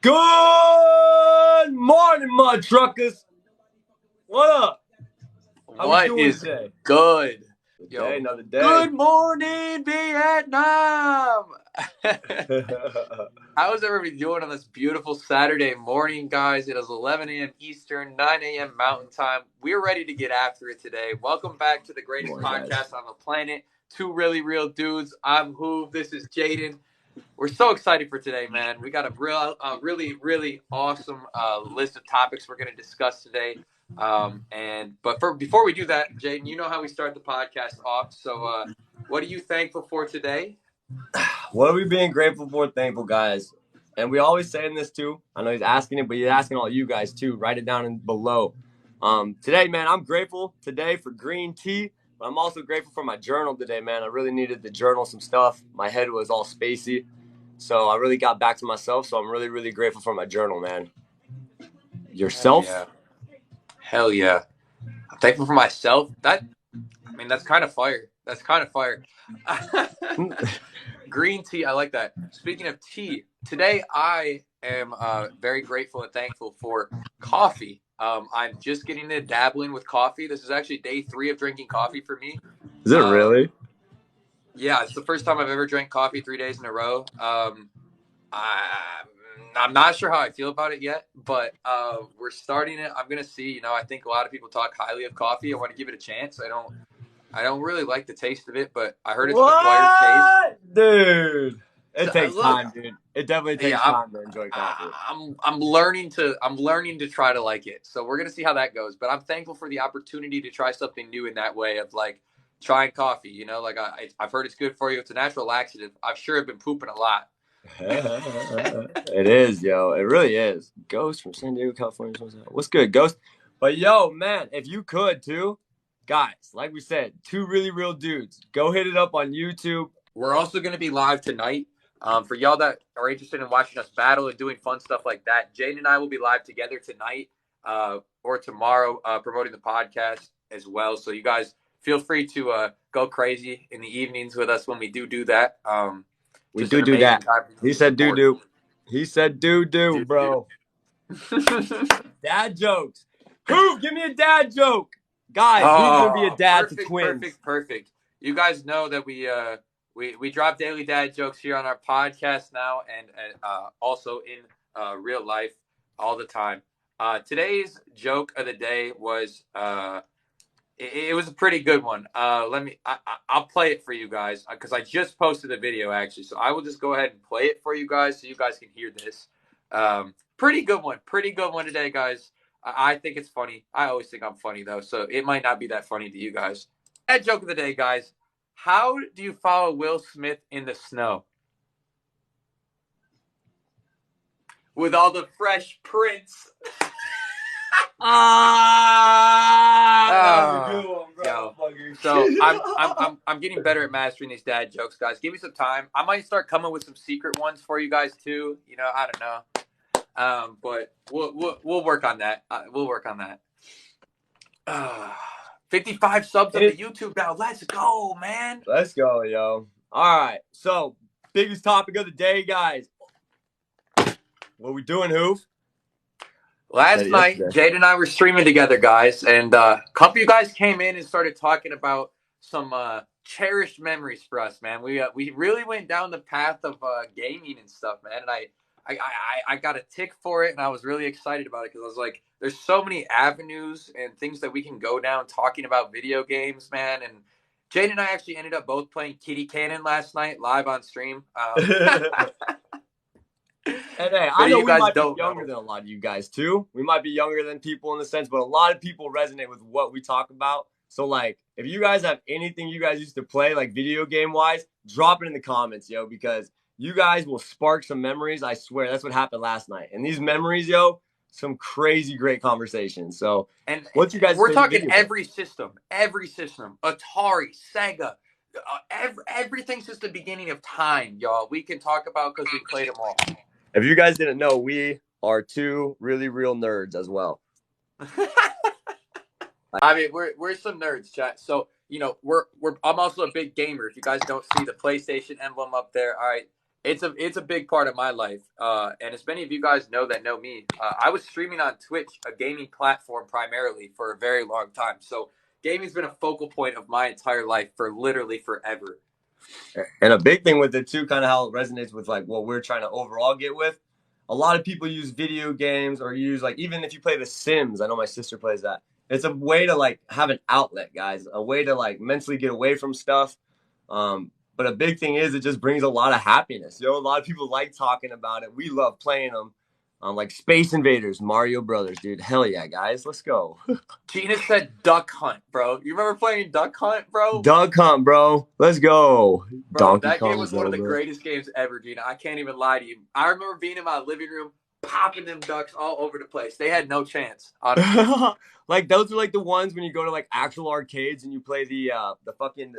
Good morning, mud truckers. What up? How we doing today? Good? Yo, another day. Good morning, Vietnam. How's everybody doing on this beautiful Saturday morning, guys? It is 11 a.m. Eastern, 9 a.m. Mountain Time. We're ready to get after it today. Welcome back to the greatest podcast on the planet, Two Really Real Dudes. I'm Hoove. This is Jaden. We're so excited for today, man. We got a really awesome list of topics we're going to discuss today. Before we do that, Jaden, you know how we start the podcast off. So, what are you thankful for today? What are we being grateful for? Thankful, guys. And we always saying this too. I know he's asking it, but he's asking all you guys too. Write it down below. Today, man, I'm grateful today for green tea. But I'm also grateful for my journal today, man. I really needed to journal some stuff. My head was all spacey. So I really got back to myself. So I'm really grateful for my journal, man. Yourself? Hell yeah. I'm thankful for myself. That's kind of fire. That's kind of fire. Green tea, I like that. Speaking of tea, today I am very grateful and thankful for coffee. I'm just getting into dabbling with coffee. This is actually day 3 of drinking coffee for me. Is it really? Yeah, it's the first time I've ever drank coffee 3 days in a row. I'm not sure how I feel about it yet, but we're starting it. I'm gonna see. I think a lot of people talk highly of coffee. I want to give it a chance. I don't really like the taste of it, but I heard it's an acquired taste. Dude, it takes time, dude. It definitely takes time to enjoy coffee. I'm learning to try to like it. So we're gonna see how that goes. But I'm thankful for the opportunity to try something new in that way of like trying coffee. I've heard it's good for you. It's a natural laxative. I'm sure I've been pooping a lot. It is, yo. It really is. Ghost from San Diego, California. What's good, Ghost? But yo, man, if you could too, guys, like we said, Two Really Real Dudes. Go hit it up on YouTube. We're also going to be live tonight. For y'all that are interested in watching us battle and doing fun stuff like that, Jane and I will be live together tonight or tomorrow promoting the podcast as well. So you guys feel free to go crazy in the evenings with us when we do that. We do that. He said do. He said do, bro. Dad jokes. Who? Give me a dad joke. Guys, who's going to be a dad to twins? Perfect. You guys know that we drop daily dad jokes here on our podcast now and also in real life all the time. Today's joke of the day was it was a pretty good one. I'll play it for you guys because I just posted a video actually. So I will just go ahead and play it for you guys so you guys can hear this. Pretty good one today, guys. I think it's funny. I always think I'm funny though, so it might not be that funny to you guys. That joke of the day, guys. How do you follow Will Smith in the snow? With all the fresh prints. That was a good one, bro. So I'm getting better at mastering these dad jokes, guys. Give me some time. I might start coming with some secret ones for you guys too. I don't know. But we'll work on that. 55 subs on the YouTube now. Let's go, man. Let's go, yo. All right. So, biggest topic of the day, guys. What we doing, Hoof? Last night, Jade and I were streaming together, guys, and a couple of you guys came in and started talking about some cherished memories for us, man. We really went down the path of gaming and stuff, man, and I got a tick for it, and I was really excited about it because I was like, there's so many avenues and things that we can go down talking about video games, man. And Jade and I actually ended up both playing Kitty Cannon last night live on stream. And hey, I know we might be younger than a lot of you guys too. We might be younger than people in the sense, but a lot of people resonate with what we talk about. So like, if you guys have anything you guys used to play, like video game wise, drop it in the comments, yo, because you guys will spark some memories. I swear, that's what happened last night. And these memories, yo, some crazy great conversations. So, and what's you guys? We're talking every system, Atari, Sega. Everything's just the beginning of time, y'all. We can talk about because we played them all. If you guys didn't know, we are two really real nerds as well. I mean, we're some nerds, chat. So I'm also a big gamer. If you guys don't see the PlayStation emblem up there, all right, it's a big part of my life. And as many of you guys know that know me, I was streaming on Twitch, a gaming platform primarily, for a very long time. So gaming's been a focal point of my entire life for literally forever. And a big thing with it too, kind of how it resonates with like what we're trying to overall get with. A lot of people use video games or use like even if you play The Sims. I know my sister plays that. It's a way to like have an outlet, guys. A way to like mentally get away from stuff. But a big thing is it just brings a lot of happiness. You know, a lot of people like talking about it. We love playing them. Like Space Invaders, Mario Brothers, dude. Hell yeah, guys. Let's go. Gina said Duck Hunt, bro. You remember playing Duck Hunt, bro? Duck Hunt, bro. Let's go. Bro, Donkey that game Kong was one of the Zelda. greatest games ever, Gina. I can't even lie to you. I remember being in my living room, popping them ducks all over the place. They had no chance, honestly. Like those are like the ones when you go to like actual arcades and you play the fucking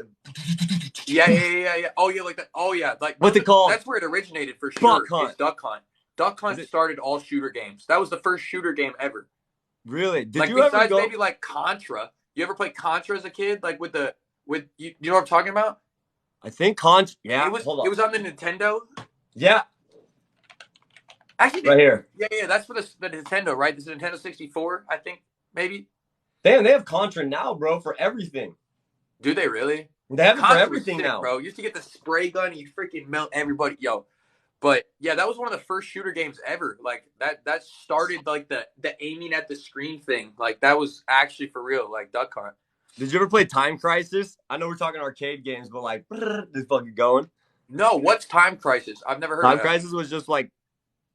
Yeah. Oh yeah, like that. Oh yeah, like what's it called? That's where it originated for Duck sure. Hunt. It's Duck Hunt. Duck Hunt started all shooter games. That was the first shooter game ever. Really? Did like you ever besides go? maybe like Contra? You ever play Contra as a kid? Like with you know what I'm talking about? I think Contra. Yeah. It was on the Nintendo. Yeah. Actually, right here. Yeah. That's for the Nintendo, right? This is Nintendo 64, I think, maybe. Damn, they have Contra now, bro, for everything. Do they really? They have it for Contra everything was sick, now, bro. You used to get the spray gun and you freaking melt everybody, yo. But yeah, that was one of the first shooter games ever. Like that started like the aiming at the screen thing. Like that was actually for real, like Duck Hunt. Did you ever play Time Crisis? I know we're talking arcade games, but like this fucking going. No, what's Time Crisis? I've never heard Time of that. Crisis was just like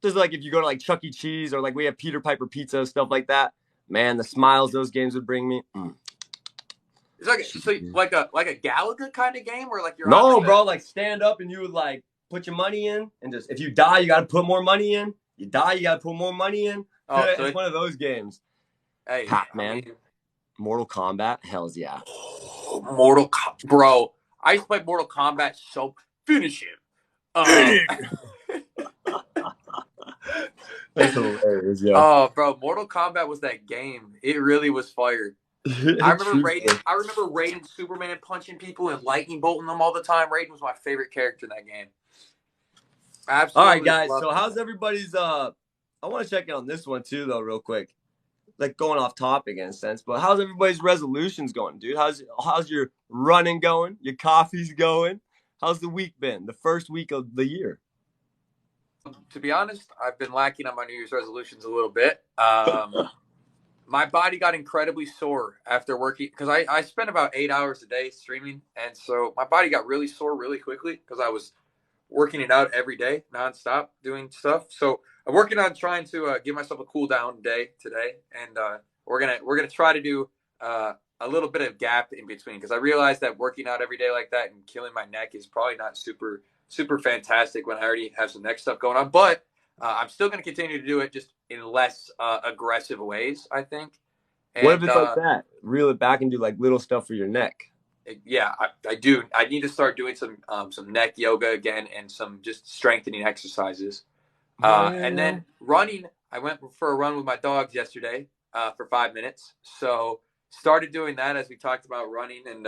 if you go to like Chuck E. Cheese or like we have Peter Piper Pizza, stuff like that. Man, the smiles those games would bring me. It's like a Galaga kind of game where like you're no, on like bro, like stand up and you would like put your money in and just if you die, you got to put more money in. You die, you got to put more money in. Oh, it's one of those games. Hey, Pac-Man, Mortal Kombat, hell's yeah. Mortal Kombat, bro. I used to play Mortal Kombat, so finish him. That's hilarious, yeah. Oh, bro, Mortal Kombat was that game. It really was fire. I remember Raiden Superman punching people and lightning bolting them all the time. Raiden was my favorite character in that game. Absolutely. All right, guys. So how's everybody's I want to check in on this one too, though, real quick. Like going off topic in a sense, but how's everybody's resolutions going, dude? How's your running going? Your coffee's going? How's the week been? The first week of the year? To be honest, I've been lacking on my New Year's resolutions a little bit. My body got incredibly sore after working because I spent about 8 hours a day streaming, and so my body got really sore really quickly because I was working it out every day, nonstop, doing stuff. So I'm working on trying to give myself a cool down day today, and we're gonna try to do a little bit of gap in between because I realized that working out every day like that and killing my neck is probably not super fantastic when I already have some neck stuff going on. But I'm still going to continue to do it just in less aggressive ways, I think. And, what if it's like that? Reel it back and do like little stuff for your neck. Yeah, I do. I need to start doing some neck yoga again and some just strengthening exercises. And then running. I went for a run with my dogs yesterday for 5 minutes. So started doing that as we talked about running and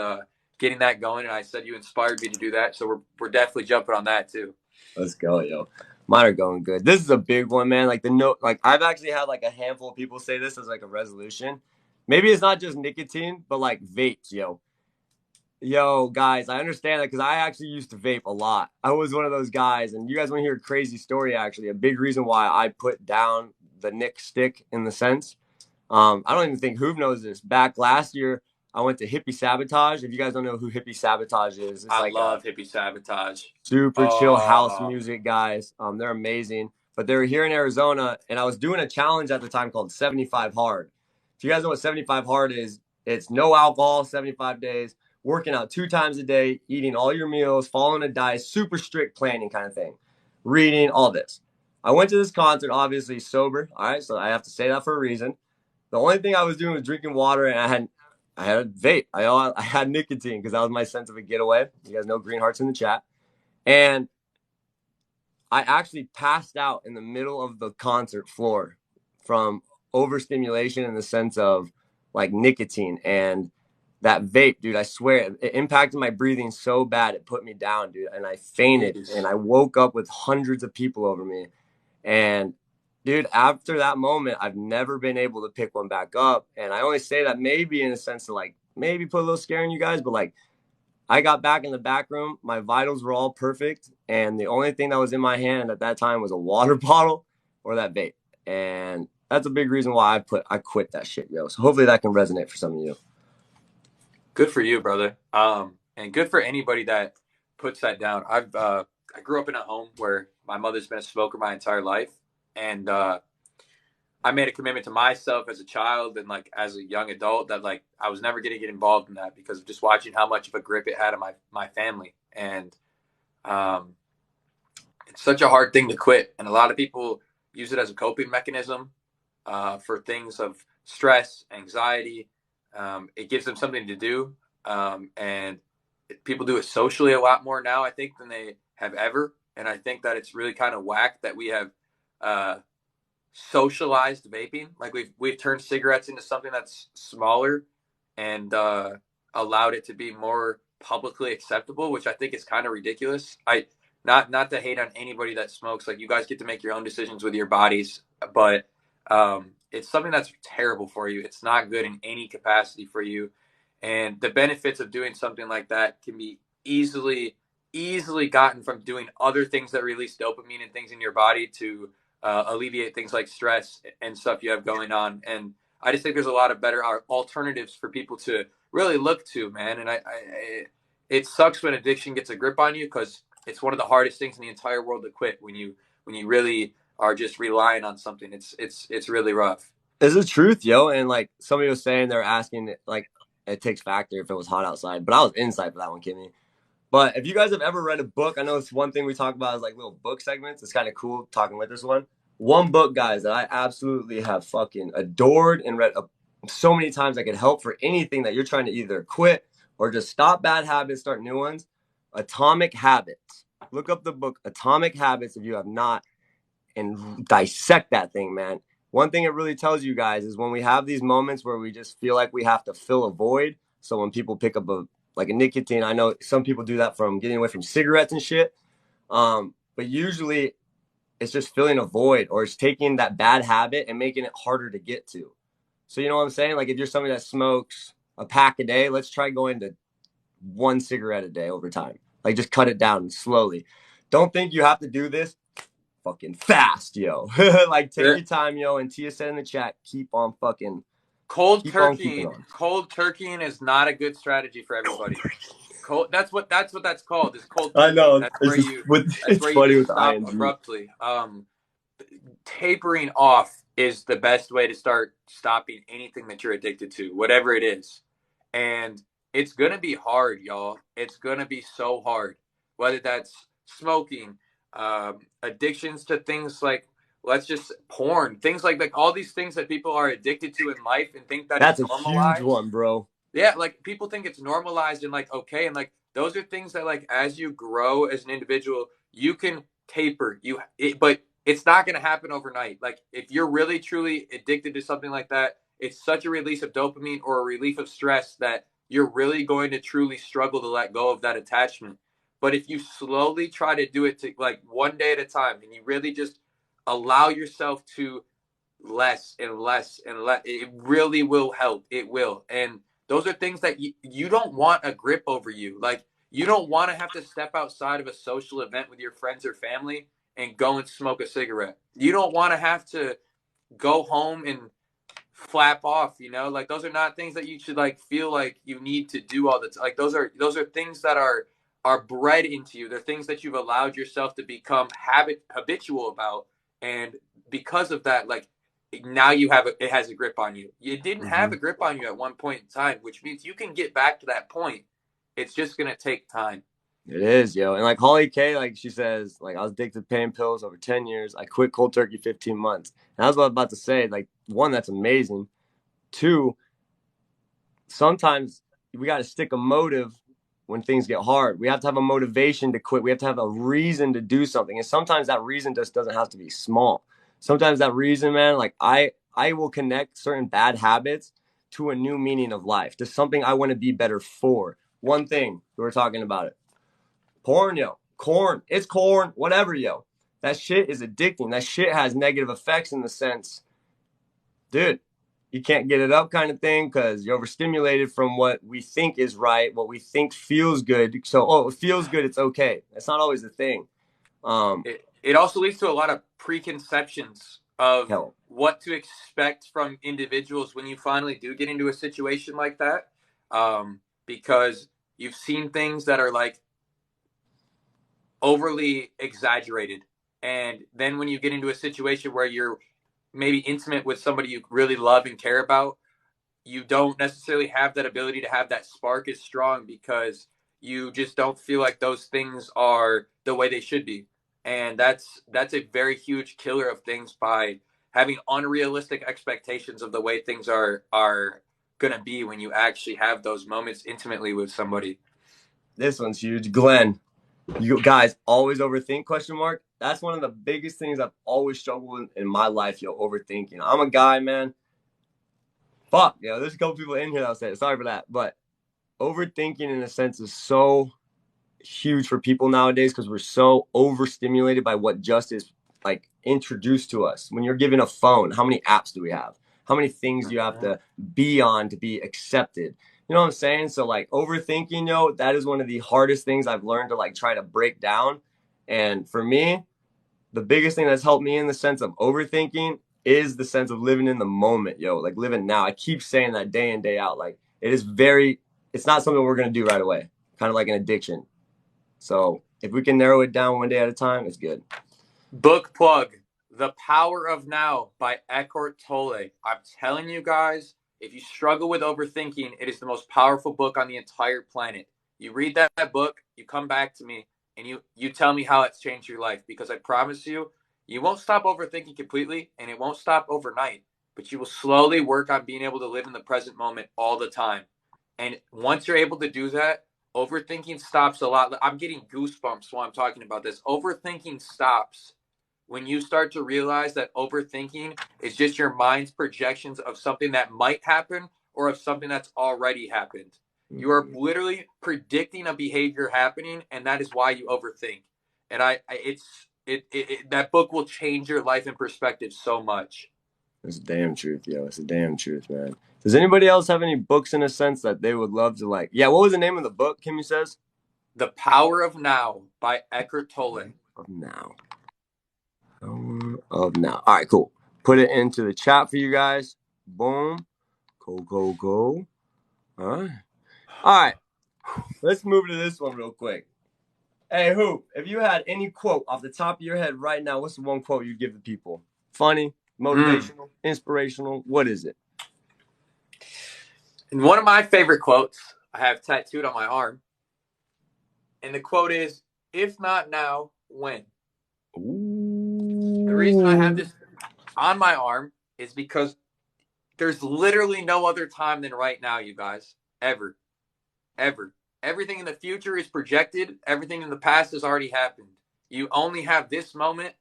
getting that going. And I said you inspired me to do that. So we're definitely jumping on that too. Let's go, yo. Mine are going good. This is a big one, man. Like I've actually had like a handful of people say this as like a resolution. Maybe it's not just nicotine, but like vapes, yo. Yo, guys, I understand that because I actually used to vape a lot. I was one of those guys, and you guys want to hear a crazy story, actually. A big reason why I put down the Nick stick in the sense. I don't even think Hoove knows this. Back last year, I went to Hippie Sabotage. If you guys don't know who Hippie Sabotage is, I love Hippie Sabotage. Super chill house music, guys. They're amazing. But they were here in Arizona, and I was doing a challenge at the time called 75 Hard. If you guys know what 75 Hard is, it's no alcohol, 75 days, working out 2 times a day, eating all your meals, following a diet, super strict planning kind of thing, reading, all this. I went to this concert, obviously sober. All right, so I have to say that for a reason. The only thing I was doing was drinking water, and I had a vape. I had nicotine because that was my sense of a getaway. You guys know Green Hearts in the chat. And I actually passed out in the middle of the concert floor from overstimulation in the sense of like nicotine. And that vape, dude, I swear it impacted my breathing so bad it put me down, dude, and I fainted. Jeez. And I woke up with hundreds of people over me. And dude, after that moment, I've never been able to pick one back up. And I only say that maybe in a sense of like maybe put a little scare in you guys, but like I got back in the back room, my vitals were all perfect, and the only thing that was in my hand at that time was a water bottle or that vape. And that's a big reason why I quit that shit, yo. So hopefully that can resonate for some of you. Good for you, brother. And good for anybody that puts that down. I grew up in a home where my mother's been a smoker my entire life, and I made a commitment to myself as a child and like as a young adult that like I was never going to get involved in that because of just watching how much of a grip it had on my family. And um, it's such a hard thing to quit, and a lot of people use it as a coping mechanism for things of stress, anxiety. It gives them something to do, and people do it socially a lot more now, I think, than they have ever. And I think that it's really kind of whack that we have socialized vaping. Like we've turned cigarettes into something that's smaller and allowed it to be more publicly acceptable, which I think is kind of ridiculous. I not to hate on anybody that smokes. Like you guys get to make your own decisions with your bodies, but it's something that's terrible for you. It's not good in any capacity for you. And the benefits of doing something like that can be easily gotten from doing other things that release dopamine and things in your body to alleviate things like stress and stuff you have going on. And I just think there's a lot of better alternatives for people to really look to, man. And it sucks when addiction gets a grip on you because it's one of the hardest things in the entire world to quit when you really are just relying on something. It's really rough. It's the truth, yo. And like somebody was saying, they're asking like it takes factor if it was hot outside, but I was inside for that one, Kimmy. But if you guys have ever read a book, I know it's one thing we talk about is like little book segments. It's kind of cool talking with this one. One book, guys, that I absolutely have fucking adored and read so many times that could help for anything that you're trying to either quit or just stop bad habits, start new ones. Atomic Habits. Look up the book Atomic Habits if you have not, and dissect that thing, man. One thing it really tells you guys is when we have these moments where we just feel like we have to fill a void. So when people pick up a nicotine, I know some people do that from getting away from cigarettes and shit. But usually it's just filling a void, or it's taking that bad habit and making it harder to get to. So you know what I'm saying? Like if you're somebody that smokes a pack a day, let's try going to one cigarette a day over time. Like just cut it down slowly. Don't think you have to do this fucking fast, yo. Like take your time, yo. And Tia said in the chat, keep on fucking Cold keep on keeping on. Cold turkeying is not a good strategy for everybody. Cold. That's what that's called. Is cold turkey. I know. That's where you. That's where funny you with just stop ING. abruptly. Tapering off is the best way to start stopping anything that you're addicted to, whatever it is. And it's gonna be hard, y'all. It's gonna be so hard. Whether that's smoking, addictions to things like let's just porn, things like all these things that people are addicted to in life and think that That's it's a normalized. huge one, bro. Yeah, like people think it's normalized and like okay, and like those are things that like as you grow as an individual, you can taper. But it's not going to happen overnight. Like if you're really truly addicted to something like that, it's such a release of dopamine or a relief of stress that you're really going to truly struggle to let go of that attachment. But if you slowly try to do it to like one day at a time and you really just allow yourself to less and less and less, it really will help. It will. And those are things that you don't want a grip over you. Like you don't want to have to step outside of a social event with your friends or family and go and smoke a cigarette. You don't want to have to go home and flap off, like those are not things that you should like feel like you need to do all the time. Like those are things that are bred into you. They're things that you've allowed yourself to become habitual about. And because of that, like now it has a grip on you. You didn't have a grip on you at one point in time, which means you can get back to that point. It's just going to take time. It is, yo. And like Holly K, like she says, like I was addicted to pain pills over 10 years. I quit cold turkey 15 months. And I was about to say, like, one, that's amazing. Two, sometimes we got to stick a motive when things get hard. We have to have a motivation to quit. We have to have a reason to do something. And sometimes that reason just doesn't have to be small. Sometimes that reason, man, like I will connect certain bad habits to a new meaning of life, to something I want to be better for. One thing, we were talking about it. Porn, yo. Corn. It's corn. Whatever, yo. That shit is addicting. That shit has negative effects in the sense, dude, you can't get it up kind of thing because you're overstimulated from what we think is right, what we think feels good. So, oh, it feels good, it's okay. That's not always the thing. It also leads to a lot of preconceptions of Hell. what to expect from individuals when you finally do get into a situation like that, because you've seen things that are like overly exaggerated, and then when you get into a situation where you're maybe intimate with somebody you really love and care about, you don't necessarily have that ability to have that spark as strong because you just don't feel like those things are the way they should be. And that's a very huge killer of things by having unrealistic expectations of the way things are going to be when you actually have those moments intimately with somebody. This one's huge. Glenn, you guys always overthink, question mark? That's one of the biggest things I've always struggled in my life, yo, overthinking. I'm a guy, man. Fuck, yo, there's a couple people in here that'll say it. Sorry for that. But overthinking in a sense is so huge for people nowadays because we're so overstimulated by what just is like introduced to us. When you're given a phone, how many apps do we have? How many things do you have to be on to be accepted? You know what I'm saying? So like overthinking, yo, that is one of the hardest things I've learned to like try to break down. And for me, the biggest thing that's helped me in the sense of overthinking is the sense of living in the moment, yo, like living now. I keep saying that day in, day out. Like it's not something we're going to do right away. Kind of like an addiction. So if we can narrow it down one day at a time, it's good. Book plug, The Power of Now by Eckhart Tolle. I'm telling you guys, if you struggle with overthinking, it is the most powerful book on the entire planet. You read that book, you come back to me, and you tell me how it's changed your life, because I promise you, you won't stop overthinking completely, and it won't stop overnight, but you will slowly work on being able to live in the present moment all the time. And once you're able to do that, overthinking stops a lot. I'm getting goosebumps while I'm talking about this. Overthinking stops when you start to realize that overthinking is just your mind's projections of something that might happen or of something that's already happened. You are literally predicting a behavior happening, and that is why you overthink. And that book will change your life and perspective so much. It's the damn truth, yo. It's the damn truth, man. Does anybody else have any books in a sense that they would love to like? Yeah, what was the name of the book, Kimmy says? The Power of Now by Eckhart Tolle. Of Now. Power of Now. All right, cool. Put it into the chat for you guys. Boom. Go. All right. All right. Let's move to this one real quick. Hey, Hoop, if you had any quote off the top of your head right now, what's the one quote you'd give the people? Funny, motivational, inspirational? What is it? And one of my favorite quotes I have tattooed on my arm. And the quote is, if not now, when? Ooh. The reason I have this on my arm is because there's literally no other time than right now, you guys. Ever. Everything in the future is projected. Everything in the past has already happened. You only have this moment,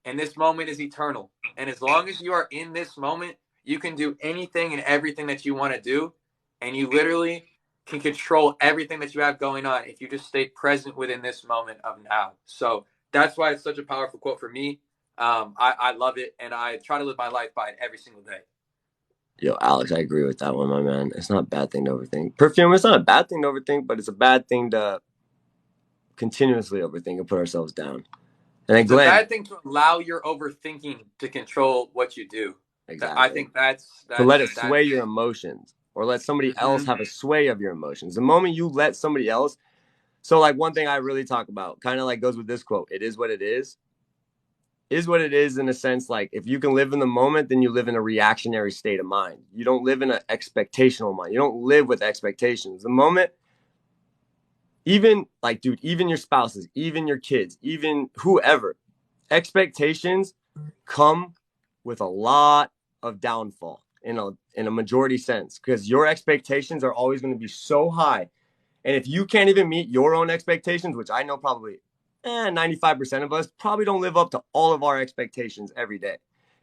and this moment is eternal. And as long as you are in this moment, you can do anything and everything that you want to do. And you literally can control everything that you have going on if you just stay present within this moment of now. So that's why it's such a powerful quote for me. I love it, and I try to live my life by it every single day. Yo, Alex, I agree with that one, my man. It's not a bad thing to overthink. Perfume, it's not a bad thing to overthink, but it's a bad thing to continuously overthink and put ourselves down. And then It's Glenn, a bad thing to allow your overthinking to control what you do. exactly. I think that's to let it sway your emotions or let somebody else have a sway of your emotions. The moment you let somebody else, so like one thing I really talk about, kind of like goes with this quote, it is what it is what it is in a sense. Like if you can live in the moment, then you live in a reactionary state of mind. You don't live in an expectational mind. You don't live with expectations. The moment, even like, dude, even your spouses, even your kids, even whoever, expectations come with a lot of downfall in a majority sense, because your expectations are always going to be so high. And if you can't even meet your own expectations, which I know probably 95% of us probably don't live up to all of our expectations every day.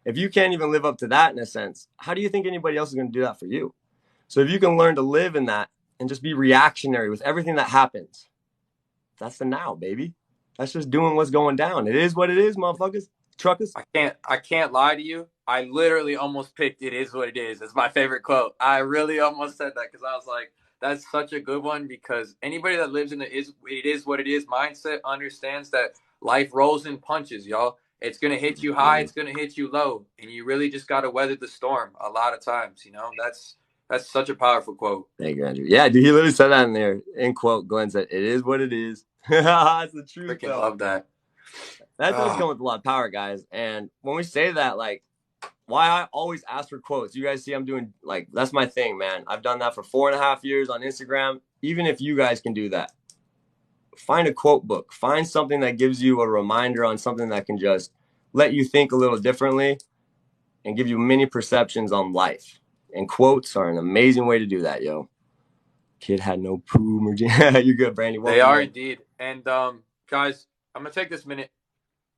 If you can't even live up to that in a sense, how do you think anybody else is going to do that for you? So if you can learn to live in that and just be reactionary with everything that happens, that's the now, baby. That's just doing what's going down. It is what it is, motherfuckers. Truckers. I can't lie to you. I literally almost picked "It is what it is." It's my favorite quote. I really almost said that because I was like, that's such a good one, because anybody that lives in the "it is what it is" mindset understands that life rolls in punches, y'all. It's gonna hit you high, it's gonna hit you low, and you really just gotta weather the storm a lot of times. That's such a powerful quote. Thank you, Andrew. Yeah, dude, he literally said that in there. In quote, Glenn said, "It is what it is." It's the truth, Freaking though. love that. That does come with a lot of power, guys. And when we say that, like, why I always ask for quotes. You guys see I'm doing, like, that's my thing, man. I've done that for 4.5 years on Instagram. Even if you guys can do that, find a quote book. Find something that gives you a reminder on something that can just let you think a little differently and give you many perceptions on life. And quotes are an amazing way to do that, yo. Kid had no poo. You're good, Brandy. They Welcome are in. indeed. And guys, I'm gonna take this minute.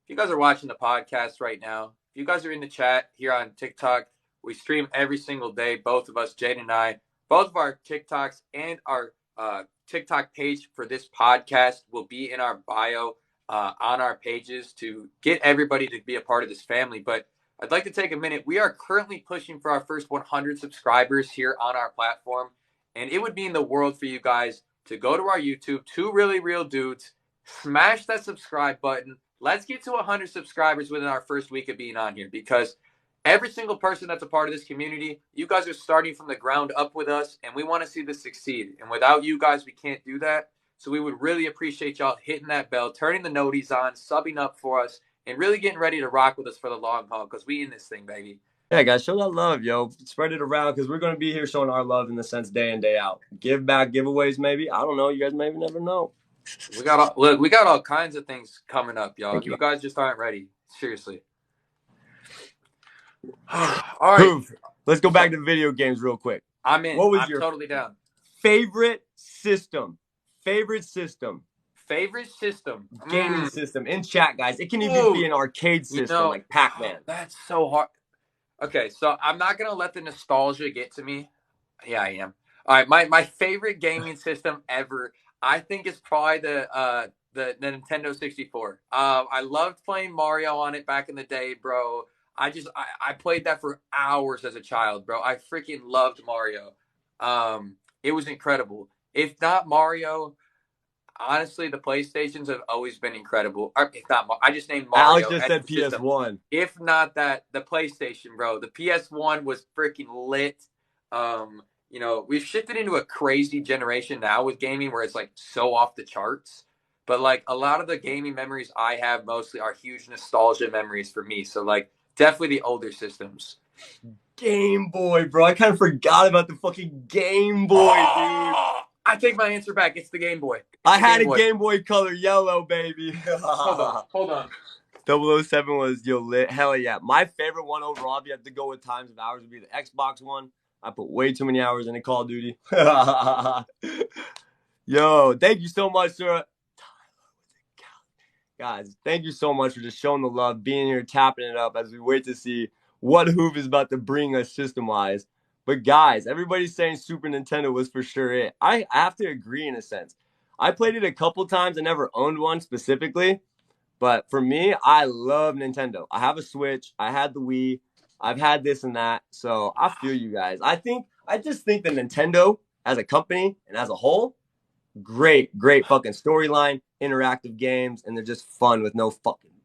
If you guys are watching the podcast right now, if you guys are in the chat here on TikTok, we stream every single day. Both of us, Jade and I, both of our TikToks and our TikTok page for this podcast will be in our bio on our pages to get everybody to be a part of this family. But I'd like to take a minute. We are currently pushing for our first 100 subscribers here on our platform. And it would mean the world for you guys to go to our YouTube, 2ReallyRealDudes, smash that subscribe button. Let's get to 100 subscribers within our first week of being on here, because every single person that's a part of this community, you guys are starting from the ground up with us, and we want to see this succeed. And without you guys, we can't do that. So we would really appreciate y'all hitting that bell, turning the noties on, subbing up for us, and really getting ready to rock with us for the long haul, because we in this thing, baby. Yeah, guys, show that love, yo. Spread it around, because we're going to be here showing our love in the sense day in, day out. Give back giveaways, maybe. I don't know. You guys maybe never know. We got all kinds of things coming up, y'all. You guys just aren't ready. Seriously. All right. Let's go back to video games real quick. I'm in. I'm totally down. Favorite system? Favorite system? Gaming system. In chat, guys. It can even be an arcade system like Pac-Man. That's so hard. Okay, so I'm not going to let the nostalgia get to me. Yeah, I am. All right, my favorite gaming system ever, I think, is probably the Nintendo 64. I loved playing Mario on it back in the day, bro. I played that for hours as a child, bro. I freaking loved Mario. It was incredible. If not Mario, honestly, the PlayStations have always been incredible. If not, I just named Mario. Alex just said PS1. If not that, the PlayStation, bro. The PS1 was freaking lit. We've shifted into a crazy generation now with gaming where it's like so off the charts. But like a lot of the gaming memories I have mostly are huge nostalgia memories for me. So like definitely the older systems. Game Boy, bro. I kind of forgot about the fucking Game Boy, dude. I take my answer back. It's the Game Boy. I had a Game Boy Color yellow, baby. Hold on. 007 was lit. Hell yeah. My favorite one overall, if you have to go with times of hours, would be the Xbox one. I put way too many hours into Call of Duty. Yo, thank you so much, sir. Guys, thank you so much for just showing the love, being here, tapping it up as we wait to see what Hoove is about to bring us system-wise. But guys, everybody's saying Super Nintendo was for sure it. I have to agree in a sense. I played it a couple times. I never owned one specifically. But for me, I love Nintendo. I have a Switch. I had the Wii. I've had this and that. So I feel you guys. I just think that Nintendo as a company and as a whole, great fucking storyline, interactive games, and they're just fun with no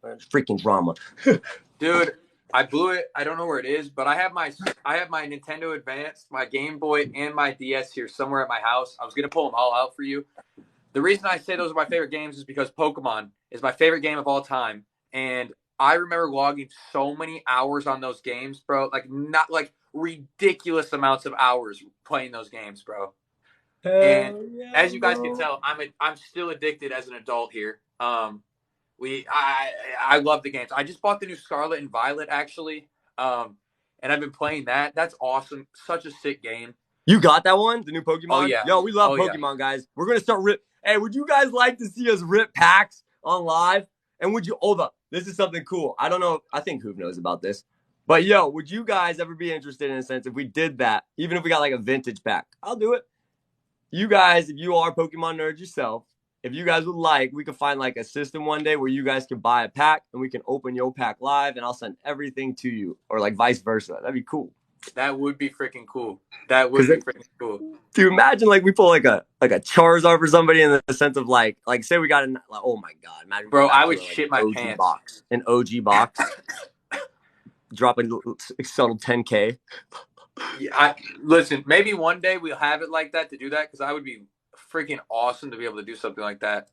freaking drama. Dude, I blew it. I don't know where it is, but I have my Nintendo Advance, my Game Boy, and my DS here somewhere at my house. I was gonna pull them all out for you. The reason I say those are my favorite games is because Pokemon is my favorite game of all time, and I remember logging so many hours on those games, bro. Like not like ridiculous amounts of hours playing those games, bro. And as you guys can tell, I'm still addicted as an adult here. I love the games. I just bought the new Scarlet and Violet actually, and I've been playing that. That's awesome. Such a sick game. You got that one, the new Pokemon? Oh yeah. Yo, we love Pokemon, guys. We're gonna start rip. Hey, would you guys like to see us rip packs on live? And would you hold up? This is something cool. I don't know. I think Hoove knows about this, But yo, would you guys ever be interested in a sense if we did that, even if we got like a vintage pack? I'll do it. You guys, if you are Pokemon nerds yourself, if you guys would like, we could find like a system one day where you guys can buy a pack and we can open your pack live and I'll send everything to you, or like vice versa. That'd be cool. That would be freaking cool. That would be freaking cool. Dude, imagine like we pull like a Charizard for somebody in the sense of like say we got an oh my god, imagine bro, I would like shit my OG pants. Box, an OG box, dropping subtle 10K. Yeah, listen, maybe one day we'll have it like that to do that because I would be freaking awesome to be able to do something like that.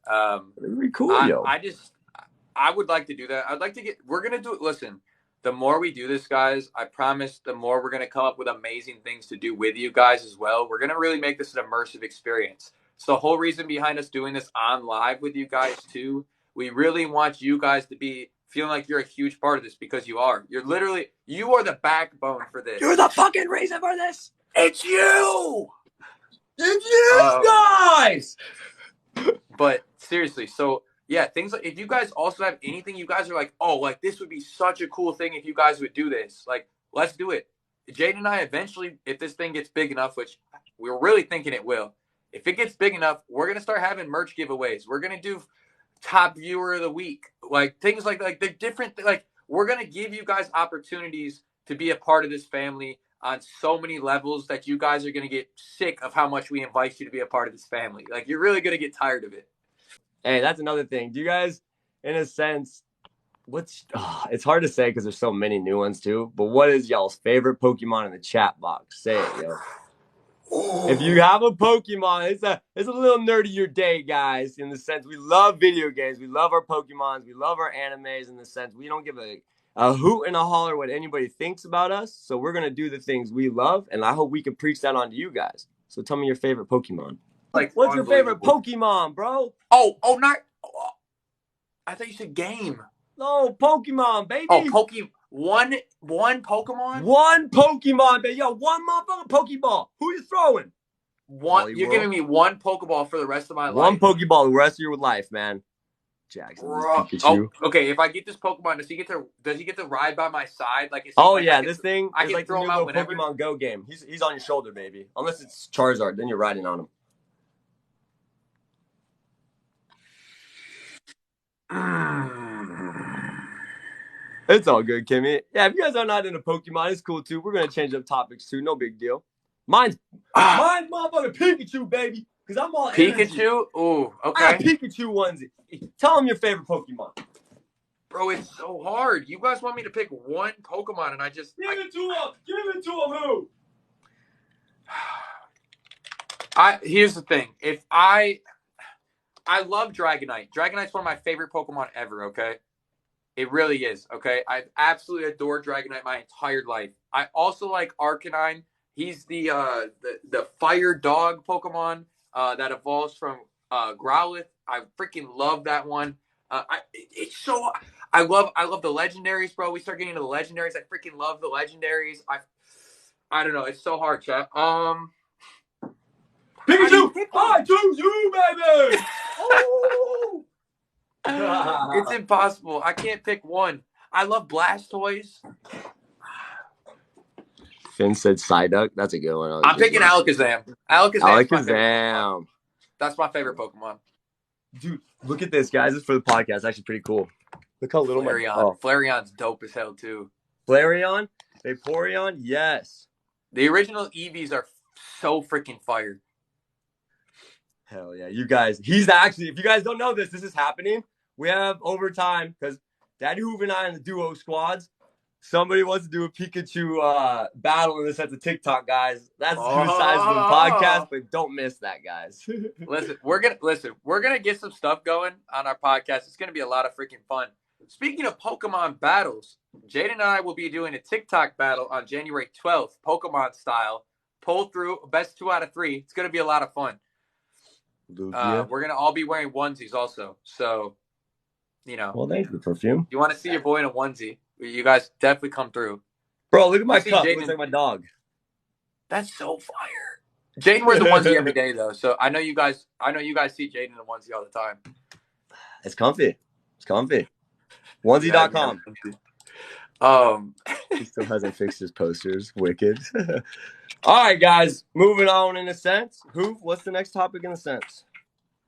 It'd be cool, yo. I would like to do that. I'd like to we're going to do it. Listen, the more we do this, guys, I promise the more we're going to come up with amazing things to do with you guys as well. We're going to really make this an immersive experience. It's the whole reason behind us doing this on live with you guys too. We really want you guys to be feeling like you're a huge part of this because you are. You are the backbone for this. You're the fucking reason for this. It's you. It's you guys. But seriously, so yeah, things like if you guys also have anything you guys are like, oh, like this would be such a cool thing if you guys would do this. Like, let's do it. Jaden and I eventually, if this thing gets big enough, which we're really thinking it will, if it gets big enough, we're gonna start having merch giveaways. We're gonna do top viewer of the week, like things like the different like we're gonna give you guys opportunities to be a part of this family on so many levels that you guys are gonna get sick of how much we invite you to be a part of this family. Like you're really gonna get tired of it. Hey, that's another thing. Do you guys, in a sense, it's hard to say because there's so many new ones too, but what is y'all's favorite Pokemon in the chat box? Say it, yo. If you have a Pokemon, it's a little nerdier day, guys, in the sense we love video games. We love our Pokemons. We love our animes in the sense we don't give a hoot and a holler what anybody thinks about us. So we're going to do the things we love, and I hope we can preach that on to you guys. So tell me your favorite Pokemon. Like, what's your favorite Pokemon, bro? Not. I thought you said game. No, Pokemon, baby. Oh, One Pokemon? One Pokemon, baby. Yo, one motherfucking Pokeball. Who you throwing? You're giving me one Pokeball for the rest of my life? One Pokeball the rest of your life, man. Jackson, Pikachu. Oh, okay. If I get this Pokemon, does he get to ride by my side? Like, this thing is like the new little Pokemon Go game. He's on your shoulder, baby. Unless it's Charizard, then you're riding on him. It's all good, Kimmy. Yeah, if you guys are not into Pokemon, it's cool too. We're gonna change up topics too. No big deal. Mine's motherfucking Pikachu, baby. Because I'm all Pikachu? Energy. Ooh, okay. I got Pikachu onesie. Tell them your favorite Pokemon. Bro, it's so hard. You guys want me to pick one Pokemon and Give it to him. Give it to him who? Here's the thing. I love Dragonite. Dragonite's one of my favorite Pokemon ever, okay? It really is, okay? I absolutely adore Dragonite my entire life. I also like Arcanine. He's the fire dog Pokemon that evolves from Growlithe. I freaking love that one. I love the legendaries, bro. We start getting into the legendaries. I freaking love the legendaries. I don't know. It's so hard, chat. Pikachu! I choose you, baby! Oh! It's impossible. I can't pick one. I love Blastoise. Finn said Psyduck. That's a good one. I'm picking Alakazam. Alakazam. That's my favorite Pokemon. Dude, look at this, guys. This is for the podcast. It's actually pretty cool. Look how little Flareon. Flareon's dope as hell, too. Flareon? Vaporeon? Yes. The original Eevees are so freaking fire. Hell yeah. You guys, if you guys don't know this is happening. We have overtime because Daddy Hoove and I in the duo squads. Somebody wants to do a Pikachu battle in the sense of TikTok, guys. That's two sides of the podcast, but don't miss that, guys. We're gonna get some stuff going on our podcast. It's gonna be a lot of freaking fun. Speaking of Pokemon battles, Jaden and I will be doing a TikTok battle on January 12th, Pokemon style. Pull through, best 2 out of 3. It's gonna be a lot of fun. We're gonna all be wearing onesies also, so Well, thanks for the perfume. You want to see your boy in a onesie? You guys definitely come through. Bro, look at my cup. It looks like my dog. That's so fire. Jaden wears a onesie every day though, so I know you guys see Jaden in a onesie all the time. It's comfy. Onesie.com. He still hasn't fixed his posters. Wicked. All right, guys. Moving on in a sense. What's the next topic in a sense?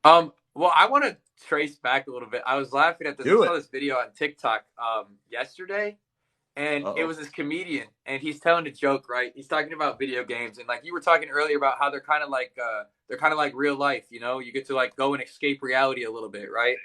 Well, I want to trace back a little bit. I was laughing at this. I saw this video on TikTok yesterday, and it was this comedian, and he's telling a joke, right? He's talking about video games, and like you were talking earlier about how they're kind of like real life, you know? You get to like go and escape reality a little bit, right?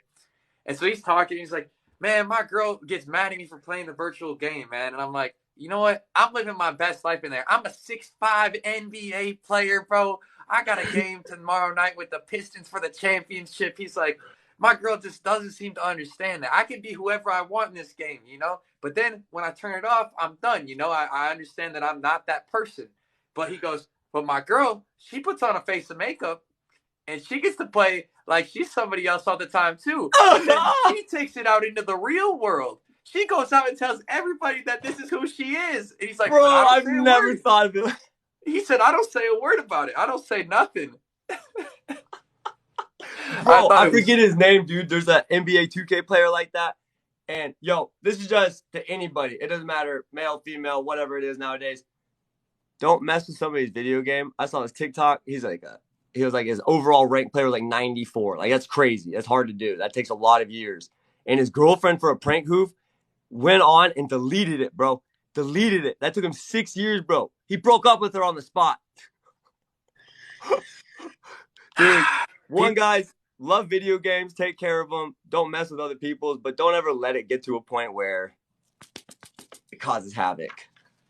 And so he's talking, he's like, man, my girl gets mad at me for playing the virtual game, man. And I'm like, you know what? I'm living my best life in there. I'm a 6'5" NBA player, bro. I got a game tomorrow night with the Pistons for the championship. He's like, my girl just doesn't seem to understand that. I can be whoever I want in this game, you know? But then when I turn it off, I'm done, you know? I understand that I'm not that person. But he goes, but my girl, she puts on a face of makeup and she gets to play like she's somebody else all the time too. But then she takes it out into the real world. She goes out and tells everybody that this is who she is. And he's like, bro, I've never thought of it. He said, I don't say a word about it. I don't say nothing. Bro, I forget his name, dude. There's an NBA 2K player like that. And, yo, this is just to anybody. It doesn't matter, male, female, whatever it is nowadays. Don't mess with somebody's video game. I saw his TikTok. He was like his overall rank player was like 94. Like, that's crazy. That's hard to do. That takes a lot of years. And his girlfriend, for a prank hoof, went on and deleted it, bro. Deleted it. That took him 6 years, bro. He broke up with her on the spot. Dude, guys, love video games. Take care of them. Don't mess with other people's, but don't ever let it get to a point where it causes havoc.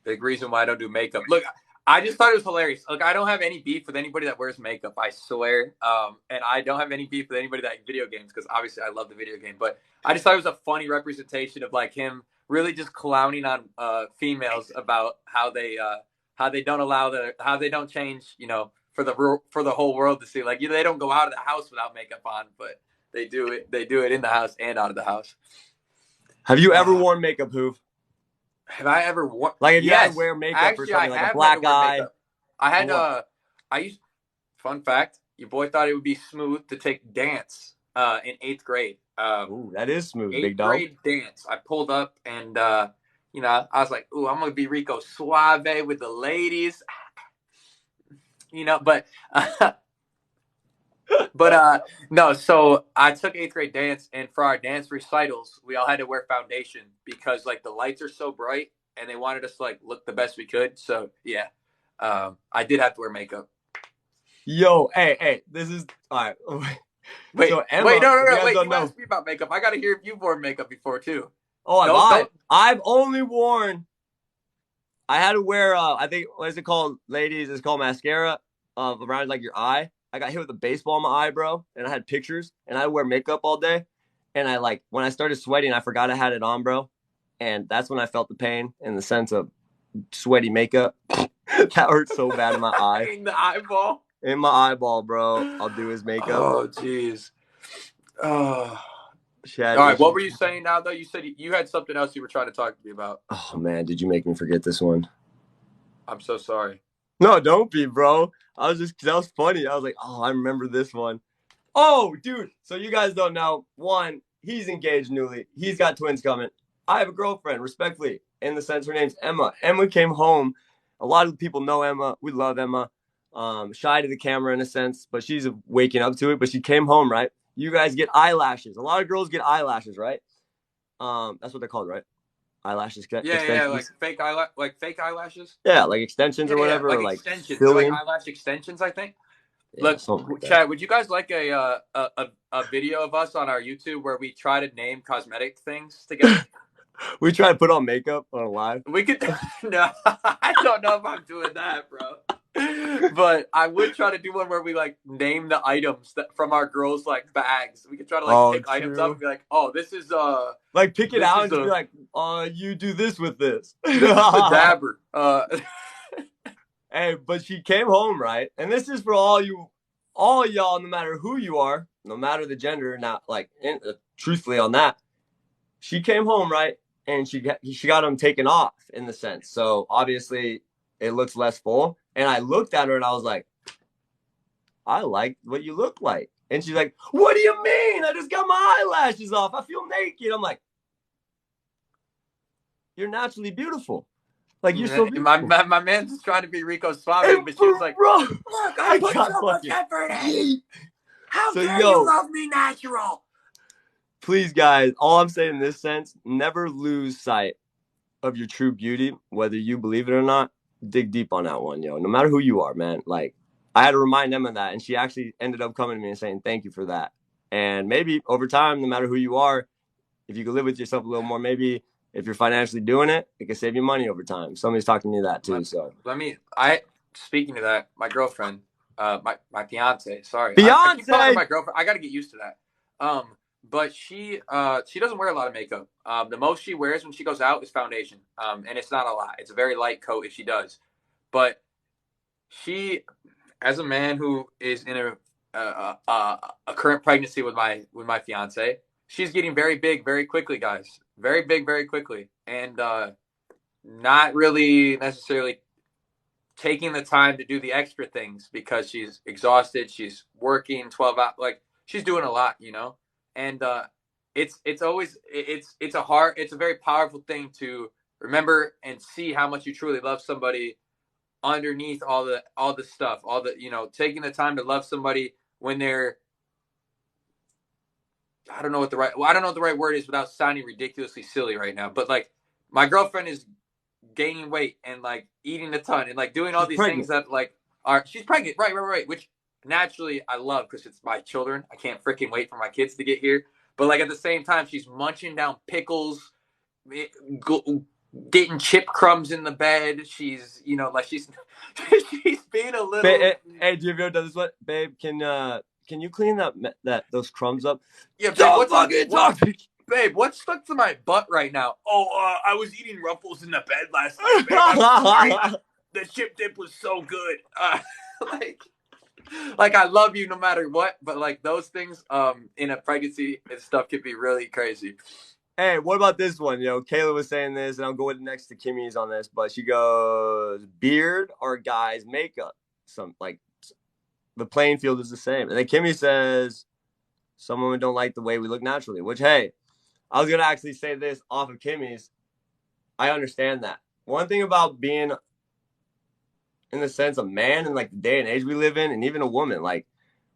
Big reason why I don't do makeup. Look, I just thought it was hilarious. Look, I don't have any beef with anybody that wears makeup, I swear. And I don't have any beef with anybody that video games because obviously I love the video game. But I just thought it was a funny representation of like him really just clowning on females about how they don't change, you know, for the whole world to see. Like, you know, they don't go out of the house without makeup on, but they do it. They do it in the house and out of the house. Have you ever worn makeup, Hoof? Have I ever worn? Like, if you had to wear makeup actually, or something, like a black eye. I used. Fun fact: your boy thought it would be smooth to take dance in 8th grade. Ooh, that is smooth, big dog. 8th grade dance. I pulled up and you know, I was like, "Ooh, I'm gonna be Rico Suave with the ladies," you know. But no. So I took 8th grade dance, and for our dance recitals, we all had to wear foundation because like the lights are so bright, and they wanted us to like look the best we could. So yeah, I did have to wear makeup. Yo, hey, this is all right. Wait, so Emma, wait, no. Wait, you asked me about makeup. I gotta hear if you've worn makeup before too. Oh, I've only worn. I had to wear. I think what is it called, ladies? It's called mascara. Around like your eye. I got hit with a baseball in my eye, bro, and I had pictures, and I wear makeup all day, and I like when I started sweating, I forgot I had it on, bro, and that's when I felt the pain in the sense of sweaty makeup. That hurt so bad in my eye. In the eyeball. In my eyeball, bro. I'll do his makeup. Oh, jeez. Oh. All right, what were you saying now, though? You said you had something else you were trying to talk to me about. Oh, man, did you make me forget this one? I'm so sorry. No, don't be, bro. That was funny. I was like, oh, I remember this one. Oh, dude. So you guys don't know. One, he's engaged newly. He's got twins coming. I have a girlfriend, respectfully, in the sense her name's Emma. Emma came home. A lot of people know Emma. We love Emma. Shy to the camera in a sense, but she's waking up to it. But she came home, right? You guys get eyelashes. A lot of girls get eyelashes, right? That's what they're called, right? Eyelashes. Yeah, like fake eyelashes. Yeah, like extensions or whatever. Like or like extensions, like eyelash extensions, I think. Yeah, look, Chad, would you guys like a video of us on our YouTube where we try to name cosmetic things together? We try to put on makeup on live. We could. No, I don't know if I'm doing that, bro. But I would try to do one where we like name the items that from our girls' like bags. We could try to like pick items up and be like, "Oh, this is like pick it out and be like, you do this with this." This is the dabber. Hey, but she came home, right? And this is for all y'all, no matter who you are, no matter the gender. Not like truthfully on that, she came home, right? And she got them taken off in the sense. So obviously it looks less full. And I looked at her and I was like, I like what you look like. And she's like, what do you mean? I just got my eyelashes off. I feel naked. I'm like, you're naturally beautiful. Like, you're so My beautiful. my man's just trying to be Rico Suave, Hey, but she was like, bro, "Look, I put so much effort in. How dare you love me natural?" Please, guys, all I'm saying in this sense, never lose sight of your true beauty, whether you believe it or not. Dig deep on that one, yo. No matter who you are, man. Like, I had to remind them of that, and she actually ended up coming to me and saying thank you for that. And maybe over time, no matter who you are, if you can live with yourself a little more, maybe if you're financially doing it, it can save you money over time. Somebody's talking to me that too. So Speaking of that, my girlfriend, my fiance. Sorry, I keep calling her Beyonce. my girlfriend. I got to get used to that. But she doesn't wear a lot of makeup. The most she wears when she goes out is foundation. And it's not a lot. It's a very light coat if she does. But she, as a man who is in a current pregnancy with my fiance, she's getting very big very quickly, guys. Very big very quickly, and not really necessarily taking the time to do the extra things because she's exhausted. She's working 12 hours. Like, she's doing a lot, and it's always it's a very powerful thing to remember and see how much you truly love somebody underneath all the stuff, all the, taking the time to love somebody when they're, I don't know what the right word is without sounding ridiculously silly right now, but like, my girlfriend is gaining weight and like eating a ton and like doing all these things that like she's pregnant, right, which naturally I love because it's my children. I can't freaking wait for my kids to get here. But like, at the same time, she's munching down pickles, getting chip crumbs in the bed. She's, like, she's she's being a little. Hey, do you ever done this one, babe? Can you clean those crumbs up? Yeah, babe. Don't fucking talk. Babe, what's stuck to my butt right now? Oh, I was eating Ruffles in the bed last night, babe. I'm sorry. The chip dip was so good. Like, I love you no matter what, but like, those things, in a pregnancy and stuff can be really crazy. Hey, what about this one? Kayla was saying this, and I'll go next to Kimmy's on this, but she goes, beard or guys' makeup? Some, like, the playing field is the same. And then Kimmy says, some women don't like the way we look naturally, which, hey, I was going to actually say this off of Kimmy's. I understand that. One thing about being, in the sense, of man and like the day and age we live in, and even a woman, like,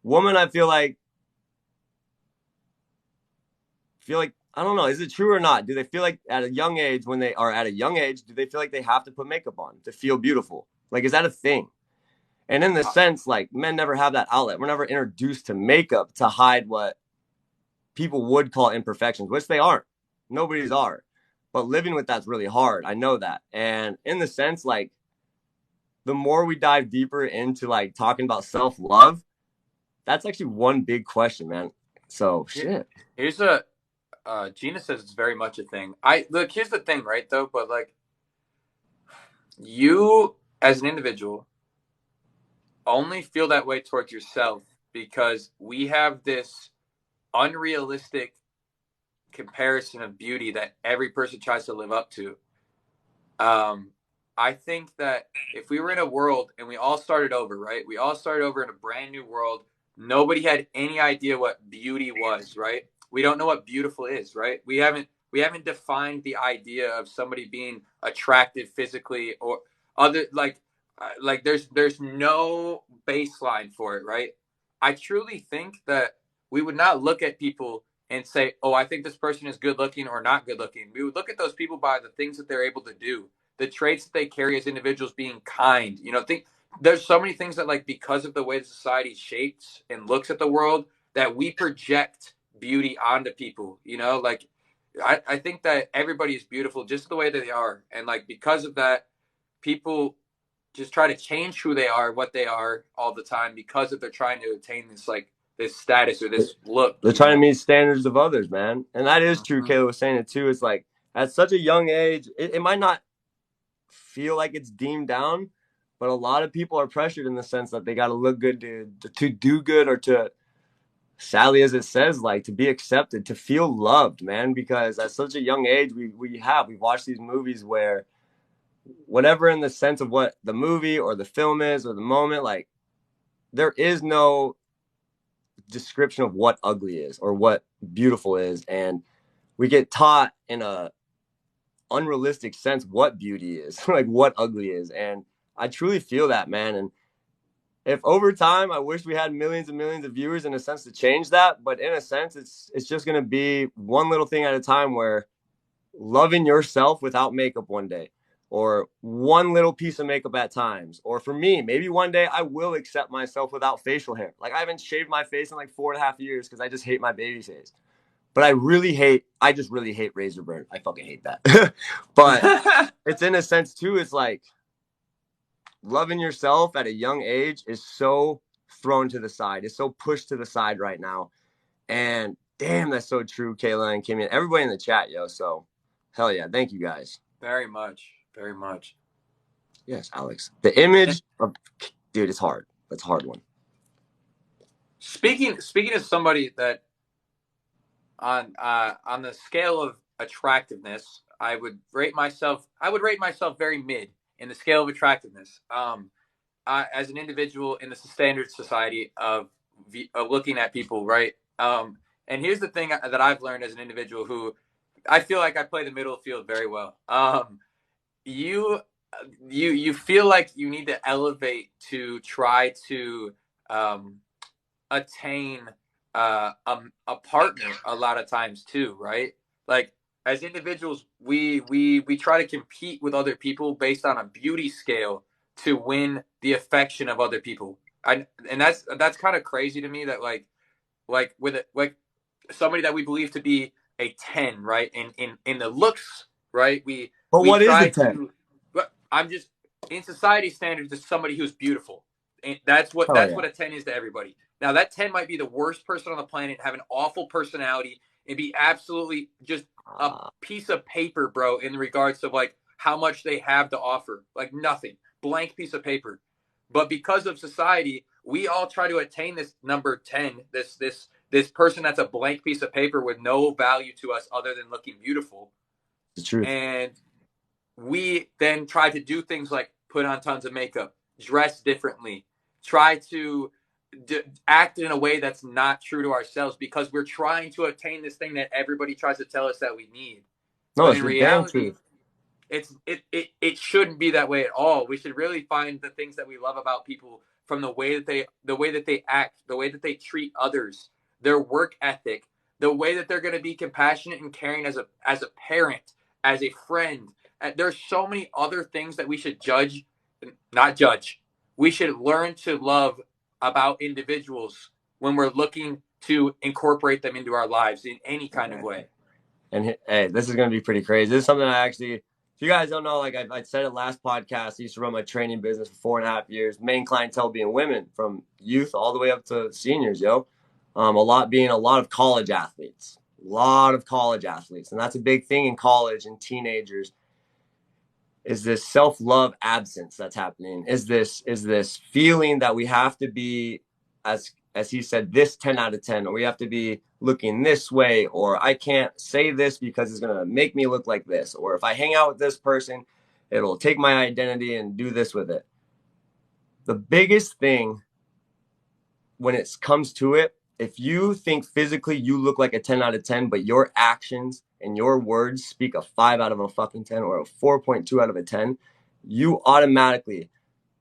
woman, I feel like, I don't know, is it true or not? Do they feel like at a young age, when they are at a young age, do they feel like they have to put makeup on to feel beautiful? Like, is that a thing? And in the sense, like, men never have that outlet. We're never introduced to makeup to hide what people would call imperfections, which they aren't. Nobody's are. But living with that's really hard. I know that. And in the sense, like, the more we dive deeper into like talking about self-love, that's actually one big question, man. So shit. Here's Gina says it's very much a thing. Look, here's the thing, right, though, but like, you as an individual only feel that way towards yourself because we have this unrealistic comparison of beauty that every person tries to live up to. I think that if we were in a world and we all started over, right? We all started over in a brand new world. Nobody had any idea what beauty was, right? We don't know what beautiful is, right? We haven't defined the idea of somebody being attractive physically or other, like there's no baseline for it, right? I truly think that we would not look at people and say, "Oh, I think this person is good looking or not good looking." We would look at those people by the things that they're able to do, the traits that they carry as individuals, being kind. Think there's so many things that, like, because of the way society shapes and looks at the world, that we project beauty onto people. Like, I think that everybody is beautiful just the way that they are, and like, because of that, people just try to change who they are, what they are all the time because of they're trying to attain this, like, this status or this look. They're trying to meet standards of others, man. And that is true. Mm-hmm. Kayla was saying it too. It's like at such a young age, it might not feel like it's deemed down, but a lot of people are pressured in the sense that they got to look good to do good, or to, sadly as it says, like, to be accepted, to feel loved, man. Because at such a young age, we've watched these movies where whatever, in the sense of what the movie or the film is or the moment, like, there is no description of what ugly is or what beautiful is, and we get taught in a unrealistic sense what beauty is, like what ugly is. And I truly feel that, man. And if over time, I wish we had millions and millions of viewers in a sense to change that. But in a sense, it's just going to be one little thing at a time, where loving yourself without makeup one day, or one little piece of makeup at times. Or for me, maybe one day I will accept myself without facial hair. Like, I haven't shaved my face in like 4.5 years because I just hate my baby face. But I just really hate razor burn. I fucking hate that. But it's in a sense too, it's like loving yourself at a young age is so thrown to the side. It's so pushed to the side right now. And damn, that's so true, Kayla and Kimmy, and everybody in the chat, yo. So hell yeah. Thank you guys. Very much. Very much. Yes, Alex. The image of, dude, it's hard. That's a hard one. Speaking of somebody that on the scale of attractiveness, I would rate myself very mid in the scale of attractiveness. As an individual in the standard society of looking at people, right? And here's the thing that I've learned as an individual who I feel like I play the middle field very well. You feel like you need to elevate to try to attain a partner a lot of times too, right? Like, as individuals, we try to compete with other people based on a beauty scale to win the affection of other people. And that's kind of crazy to me, that like with it, like somebody that we believe to be a 10, right? In the looks, right? But We what is try a 10? to, but I'm just, in society standards, is somebody who's beautiful. And that's what Oh yeah. a 10 is to everybody. Now, that 10 might be the worst person on the planet, have an awful personality, and be absolutely just a piece of paper, bro, in regards to like how much they have to offer. Like nothing. Blank piece of paper. But because of society, we all try to attain this number 10, this person that's a blank piece of paper with no value to us other than looking beautiful. The truth. And we then try to do things like put on tons of makeup, dress differently, try to act in a way that's not true to ourselves, because we're trying to attain this thing that everybody tries to tell us that we need. No, But it's in the damn reality, truth. it shouldn't be that way at all. We should really find the things that we love about people from the way that they act, the way that they treat others, their work ethic, the way that they're going to be compassionate and caring as a parent, as a friend. There's so many other things that we should not judge. We should learn to love about individuals when we're looking to incorporate them into our lives in any kind of way. And hey, this is going to be pretty crazy. This is something I actually, if you guys don't know, like I said it last podcast, I used to run my training business for 4.5 years. Main clientele being women, from youth all the way up to seniors, yo. A lot of college athletes. And that's a big thing in college and teenagers, is this self-love absence that's happening, is this feeling that we have to be, as he said, this 10 out of 10, or we have to be looking this way, or I can't say this because it's going to make me look like this, or if I hang out with this person, it'll take my identity and do this with it. The biggest thing when it comes to it, if you think physically you look like a 10 out of 10, but your actions and your words speak a 5 out of a fucking 10 or a 4.2 out of a 10, you automatically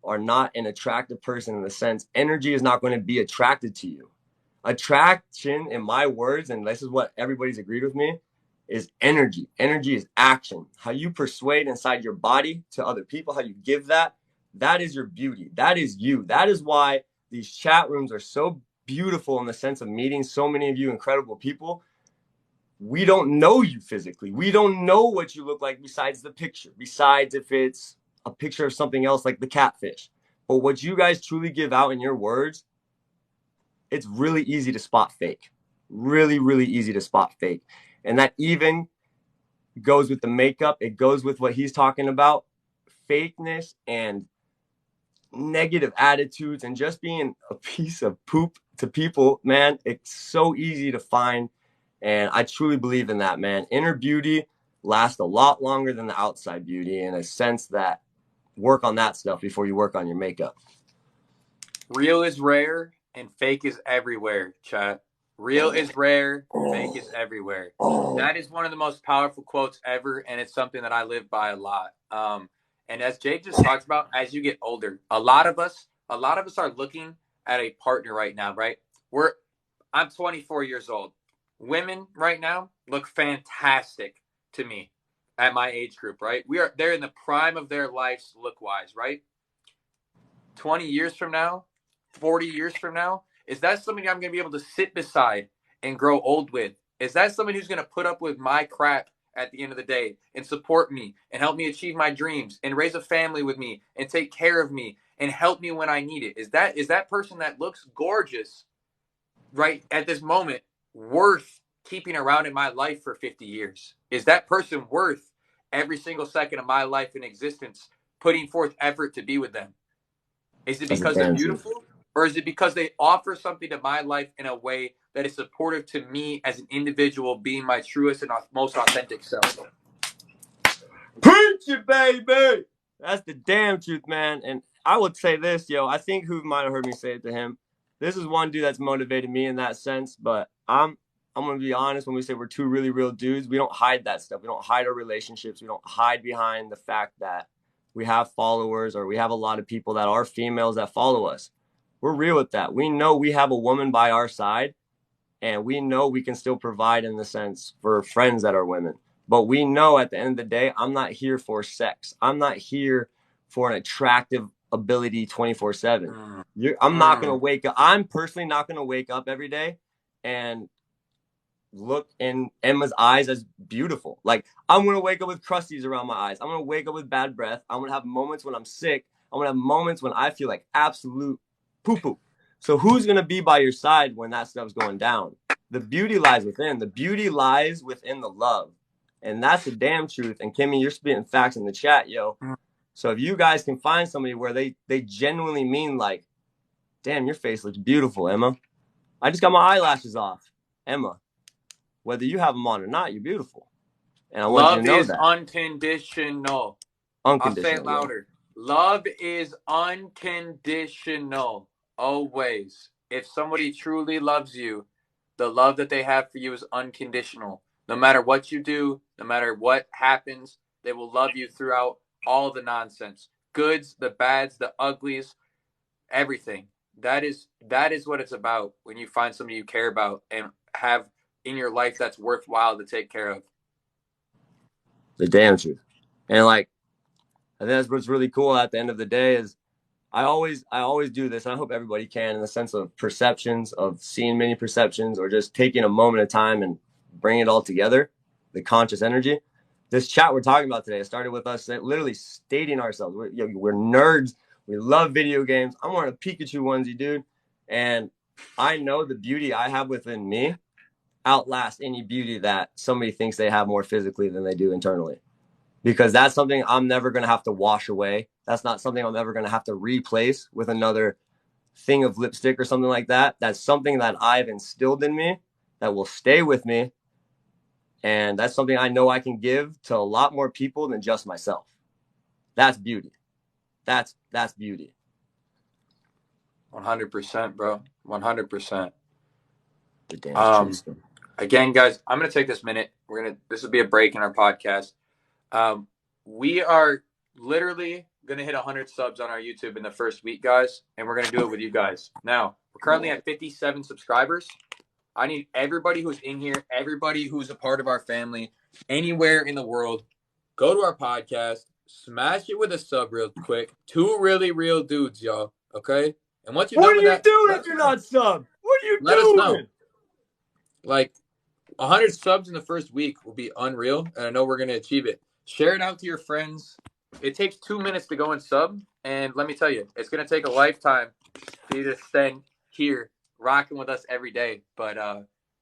are not an attractive person, in the sense energy is not going to be attracted to you. Attraction, in my words, and this is what everybody's agreed with me, is energy. Energy is action. How you persuade inside your body to other people, how you give that is your beauty. That is you. That is why these chat rooms are so beautiful, in the sense of meeting so many of you incredible people. We don't know you physically. We don't know what you look like besides the picture, besides if it's a picture of something else like the catfish. But what you guys truly give out in your words, it's really easy to spot fake. Really, really easy to spot fake. And that even goes with the makeup. It goes with what he's talking about. Fakeness and negative attitudes and just being a piece of poop to people, man. It's so easy to find. And I truly believe in that, man. Inner beauty lasts a lot longer than the outside beauty, in a sense that work on that stuff before you work on your makeup. Real is rare and fake is everywhere, chat. Real is rare, fake is everywhere. That is one of the most powerful quotes ever, and it's something that I live by a lot. And as Jake just talked about, as you get older, a lot of us are looking at a partner right now, right? I'm 24 years old. Women right now look fantastic to me at my age group, right? They're in the prime of their lives look wise, right? 20 years from now, 40 years from now, is that somebody I'm going to be able to sit beside and grow old with? Is that somebody who's going to put up with my crap at the end of the day and support me and help me achieve my dreams and raise a family with me and take care of me and help me when I need it? Is that person that looks gorgeous right at this moment worth keeping around in my life for 50 years? Is that person worth every single second of my life in existence putting forth effort to be with them? Is it That's a because they're damn truth. beautiful, or is it because they offer something to my life in a way that is supportive to me as an individual being my truest and most authentic self? Preach it, baby. That's the damn truth, man. And I would say this, yo. I think who might have heard me say it to him. This is one dude that's motivated me in that sense. But I'm gonna be honest. When we say we're two really real dudes, we don't hide that stuff. We don't hide our relationships. We don't hide behind the fact that we have followers or we have a lot of people that are females that follow us. We're real with that. We know we have a woman by our side, and we know we can still provide in the sense for friends that are women. But we know at the end of the day, I'm not here for sex. I'm not here for an attractive ability 24/7. I'm not going to wake up. I'm personally not going to wake up every day and look in Emma's eyes as beautiful. Like, I'm going to wake up with crusties around my eyes. I'm going to wake up with bad breath. I'm going to have moments when I'm sick. I'm going to have moments when I feel like absolute poo-poo. So who's going to be by your side when that stuff's going down? The beauty lies within. The beauty lies within the love. And that's the damn truth. And Kimmy, you're spitting facts in the chat, yo. So if you guys can find somebody where they genuinely mean like, damn, your face looks beautiful, Emma. I just got my eyelashes off. Emma, whether you have them on or not, you're beautiful. And I want you to Love know is that. unconditional. I'll say it Unconditional. louder. Love is unconditional. Always. If somebody truly loves you, the love that they have for you is unconditional. No matter what you do, no matter what happens, they will love you throughout all the nonsense. Goods, the bads, the uglies, everything. That is what it's about when you find somebody you care about and have in your life that's worthwhile to take care of. The damn truth. And like, I think that's what's really cool at the end of the day is I always do this, and I hope everybody can, in the sense of perceptions, of seeing many perceptions, or just taking a moment of time and bringing it all together, the conscious energy. This chat we're talking about today, it started with us literally stating ourselves. We're nerds. We love video games. I'm wearing a Pikachu onesie, dude. And I know the beauty I have within me outlasts any beauty that somebody thinks they have more physically than they do internally. Because that's something I'm never going to have to wash away. That's not something I'm ever going to have to replace with another thing of lipstick or something like that. That's something that I've instilled in me that will stay with me. And that's something I know I can give to a lot more people than just myself. That's beauty. That's beauty. 100%, bro. 100%. The damn truth. Again, guys, I'm gonna take this minute. This will be a break in our podcast. We are literally gonna hit 100 subs on our YouTube in the first week, guys, and we're gonna do it with you guys. Now, we're currently at 57 subscribers. I need everybody who's in here, everybody who's a part of our family, anywhere in the world, go to our podcast, smash it with a sub real quick. 2ReallyRealDudes, y'all. Okay? And once you're What done are with you that, doing if you're not sub? What are you let us know. doing? Like 100 subs in the first week will be unreal, and I know we're going to achieve it. Share it out to your friends. It takes 2 minutes to go and sub, and let me tell you, it's going to take a lifetime for you to spend here rocking with us every day. But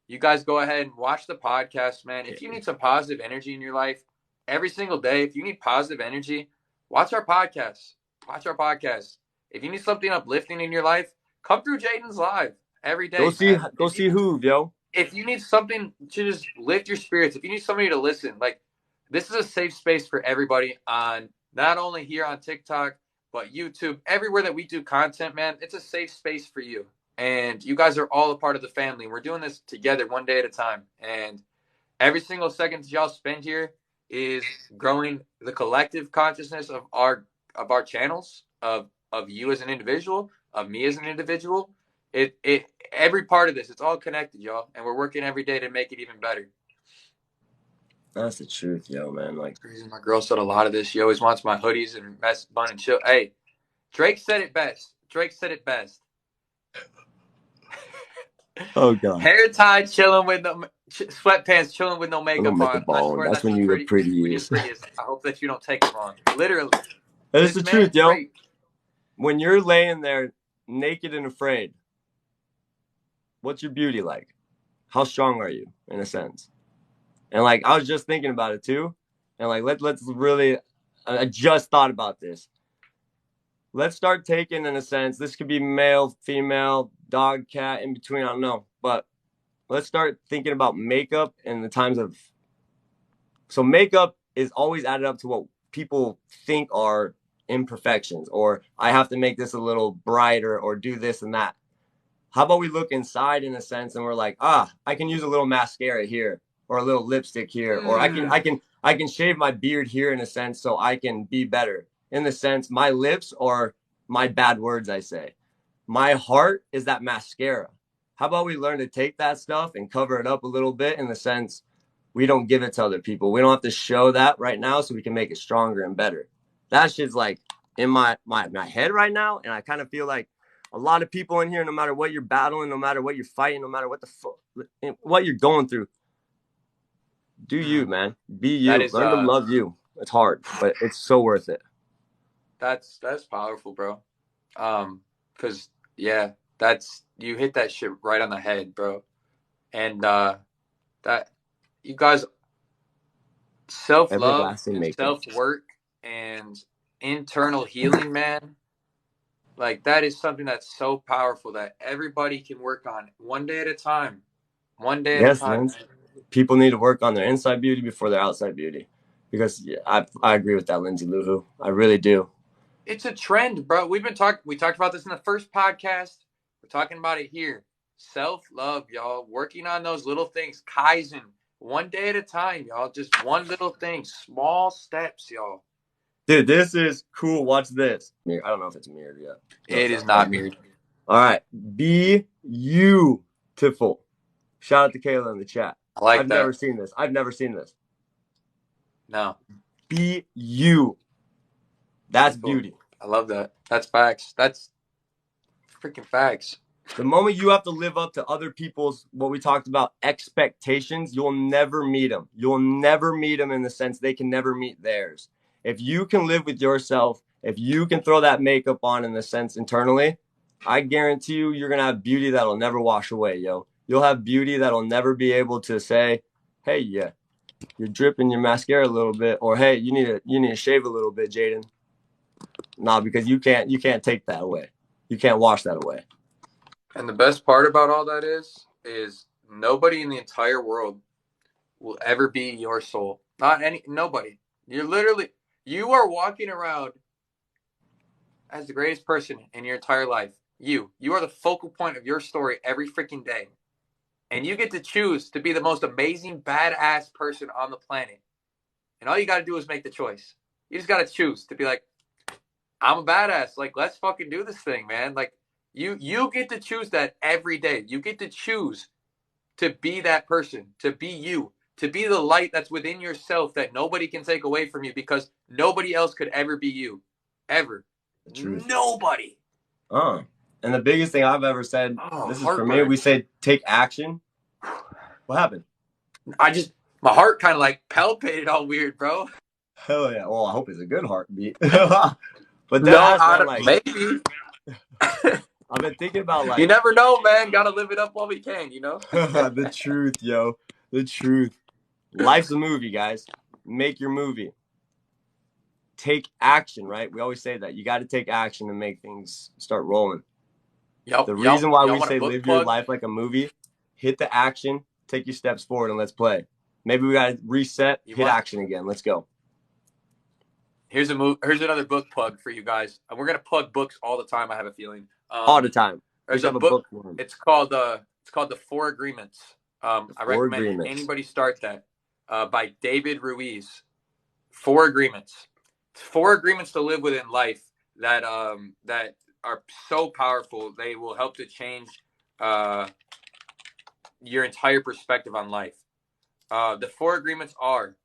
you guys go ahead and watch the podcast, man. If you need some positive energy in your life every single day, if you need positive energy, watch our podcast. Watch our podcast. If you need something uplifting in your life, come through Jaden's live every day. Go see Hoove, yo. If you need something to just lift your spirits, if you need somebody to listen, like, this is a safe space for everybody on not only here on TikTok, but YouTube, everywhere that we do content, man. It's a safe space for you. And you guys are all a part of the family. We're doing this together one day at a time. And every single second that y'all spend here is growing the collective consciousness of our channels, of you as an individual, of me as an individual. It every part of this, it's all connected, y'all. And we're working every day to make it even better. That's the truth, yo, man. Like, Crazy. My girl said a lot of this. She always wants my hoodies and mess bun and chill. Hey, Drake said it best. Drake said it best. oh god, Hair tied, chilling with no sweatpants, chilling with no I don't makeup make a on. I bone. swear That's that's when the you're the pretty when you're prettiest. prettiest. I hope that you don't take it wrong. Literally, That's this the man truth, yo. Drake. When you're laying there naked and afraid, what's your beauty like? How strong are you, in a sense? And like, I was just thinking about it too, and like, let's really. I just thought about this. Let's start taking, in a sense, this could be male, female, dog, cat, in between. I don't know, but let's start thinking about makeup in the times of. So makeup is always added up to what people think are imperfections, or I have to make this a little brighter, or do this and that. How about we look inside, in a sense, and we're like, I can use a little mascara here, or a little lipstick here, or I can shave my beard here, in a sense, so I can be better. In the sense, my lips are my bad words, I say. My heart is that mascara. How about we learn to take that stuff and cover it up a little bit, in the sense we don't give it to other people. We don't have to show that right now, so we can make it stronger and better. That shit's like in my head right now, and I kind of feel like a lot of people in here, no matter what you're battling, no matter what you're fighting, no matter what you're going through, do you, man. Be That you. is Learn to love you. It's hard, but it's so worth it. that's powerful, bro. Cause yeah, that's you hit that shit right on the head, bro. And that you guys self love Everlasting and makeup. self work and internal healing, man. Like that is something that's so powerful that everybody can work on one day at a time. One day at a Yes, time. man. People need to work on their inside beauty before their outside beauty. Because yeah, I agree with that, Lindsay Luhu. I really do. It's a trend, bro. We talked about this in the first podcast. We're talking about it here. Self-love, y'all. Working on those little things. Kaizen. One day at a time, y'all. Just one little thing. Small steps, y'all. Dude, this is cool. Watch this. I don't know if it's mirrored yet. No, It it's is not. not mirrored. All right. Be beautiful. Shout out to Kayla in the chat. I like I've that. never seen this. I've never seen this. No. Be you. That's Beautiful. beauty. I love that. That's facts. That's freaking facts. The moment you have to live up to other people's, what we talked about, expectations, you'll never meet them. You'll never meet them, in the sense they can never meet theirs. If you can live with yourself, if you can throw that makeup on, in the sense, internally, I guarantee you, you're going to have beauty that'll never wash away, yo. You'll have beauty that'll never be able to say, hey, yeah, you're dripping your mascara a little bit, or hey, you need to shave a little bit, Jaden. Nah, because you can't take that away. You can't wash that away. And the best part about all that is nobody in the entire world will ever be your soul. Nobody. You are walking around as the greatest person in your entire life. You are the focal point of your story every freaking day. And you get to choose to be the most amazing, badass person on the planet. And all you got to do is make the choice. You just got to choose to be like, I'm a badass. Like, let's fucking do this thing, man. Like, you get to choose that every day. You get to choose to be that person, to be you, to be the light that's within yourself that nobody can take away from you, because nobody else could ever be you. Ever. Truth. Nobody. And the biggest thing I've ever said, this is for me, we say take action. What happened? My heart kind of like palpated all weird, bro. Hell yeah. Well, I hope it's a good heartbeat. But maybe. I've been thinking about, like, you never know, man. Gotta live it up while we can, you know? the truth, yo. The truth. Life's a movie, guys. Make your movie. Take action, right? We always say that. You got to take action to make things start rolling. Yep, The reason why we want say live your life like a movie, hit the action, take your steps forward, and let's play. Maybe we got to reset, hit action again. Let's go. Here's another book plug for you guys. And we're going to plug books all the time, I have a feeling. All the time. We There's should a have a book. book for him. It's called the 4 Agreements. I Four recommend agreements. anybody start that. By David Ruiz. 4 Agreements. 4 agreements to live within life that that are so powerful. They will help to change your entire perspective on life. The 4 agreements are: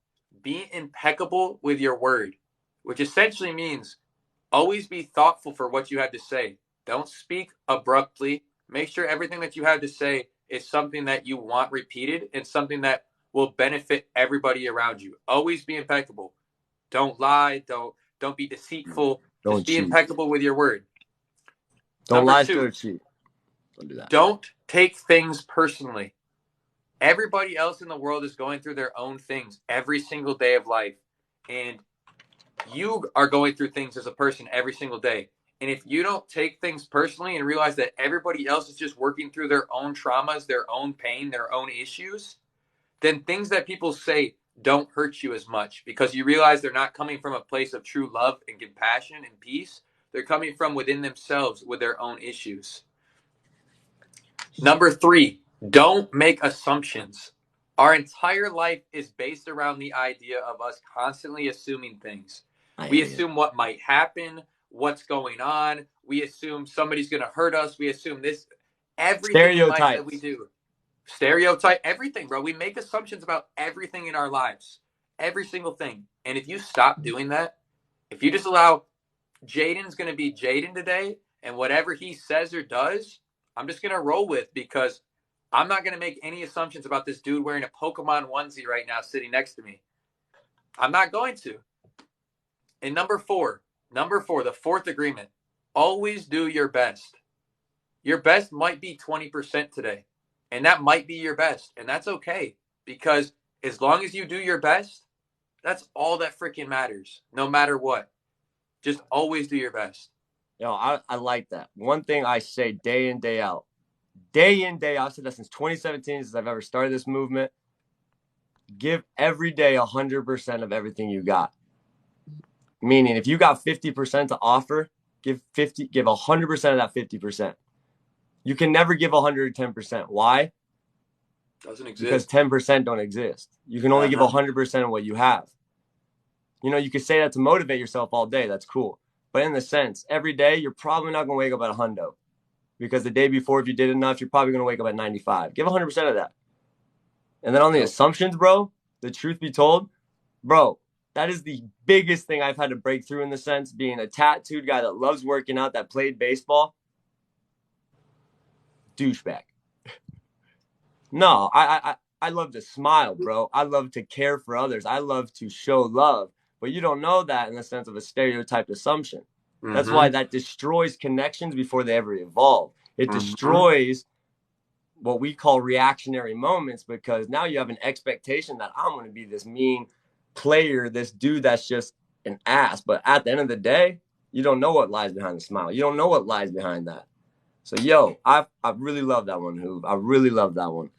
be impeccable with your word, which essentially means always be thoughtful for what you have to say. Don't speak abruptly. Make sure everything that you have to say is something that you want repeated and something that will benefit everybody around you. Always be impeccable. Don't lie. Don't be deceitful. Don't Just be cheat. impeccable with your word. Don't Number lie, two, steal, or cheat. Don't do that. don't take things personally. Everybody else in the world is going through their own things every single day of life. And you are going through things as a person every single day. And if you don't take things personally and realize that everybody else is just working through their own traumas, their own pain, their own issues, then things that people say don't hurt you as much because you realize they're not coming from a place of true love and compassion and peace. They're coming from within themselves with their own issues. Number 3, don't make assumptions. Our entire life is based around the idea of us constantly assuming things. We assume what might happen, what's going on. We assume somebody's going to hurt us. We assume this. Everything in life that we do. Stereotype, everything, bro. We make assumptions about everything in our lives. Every single thing. And if you stop doing that, if you just allow Jaden's going to be Jaden today, and whatever he says or does, I'm just going to roll with, because I'm not going to make any assumptions about this dude wearing a Pokemon onesie right now sitting next to me. I'm not going to. And number four, the 4th agreement, always do your best. Your best might be 20% today, and that might be your best, and that's okay, because as long as you do your best, that's all that freaking matters, no matter what. Just always do your best. Yo, I like that. One thing I say day in, day out. Day in, day out. I've said that since 2017, since I've ever started this movement. Give every day 100% of everything you got. Meaning, if you got 50% to offer, give 100% of that 50%. You can never give 110%. Why? Doesn't exist. Because 10% don't exist. You can only give 100% of what you have. You know, you could say that to motivate yourself all day. That's cool. But in the sense, every day, you're probably not going to wake up at 100. Because the day before, if you did enough, you're probably going to wake up at 95. Give 100% of that. And then on the assumptions, bro, the truth be told, bro, that is the biggest thing I've had to break through, in the sense, being a tattooed guy that loves working out, that played baseball. Douchebag. No, I love to smile, bro. I love to care for others. I love to show love. But you don't know that in the sense of a stereotyped assumption. That's why that destroys connections before they ever evolve. It destroys what we call reactionary moments, because now you have an expectation that I'm going to be this mean player, this dude that's just an ass. But at the end of the day, you don't know what lies behind the smile. You don't know what lies behind that. So, yo, I really love that one, Hoove. I really love that one.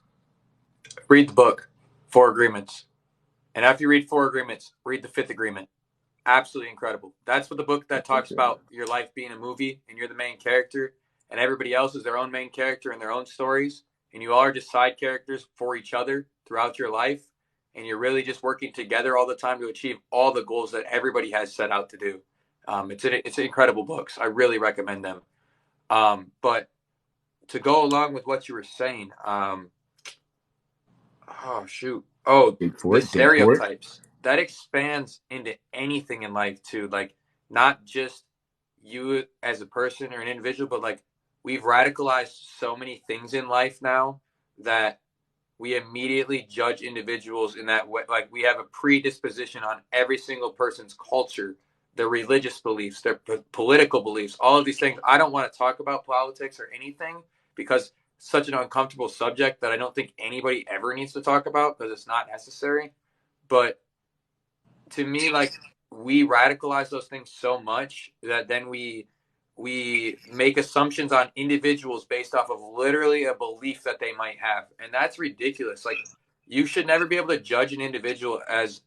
Read the book, 4 Agreements. And after you read 4 Agreements, read the 5th Agreement. Absolutely incredible. That's what the book that talks about your life being a movie, and you're the main character, and everybody else is their own main character and their own stories, and you all are just side characters for each other throughout your life, and you're really just working together all the time to achieve all the goals that everybody has set out to do. It's incredible books. I really recommend them. But to go along with what you were saying, the stereotypes. That expands into anything in life too. Like, not just you as a person or an individual, but like, we've radicalized so many things in life now that we immediately judge individuals in that way. Like, we have a predisposition on every single person's culture, their religious beliefs, their political beliefs, all of these things. I don't want to talk about politics or anything, because such an uncomfortable subject that I don't think anybody ever needs to talk about, because it's not necessary. But to me, like, we radicalize those things so much that then we make assumptions on individuals based off of literally a belief that they might have. And that's ridiculous. Like, you should never be able to judge an individual as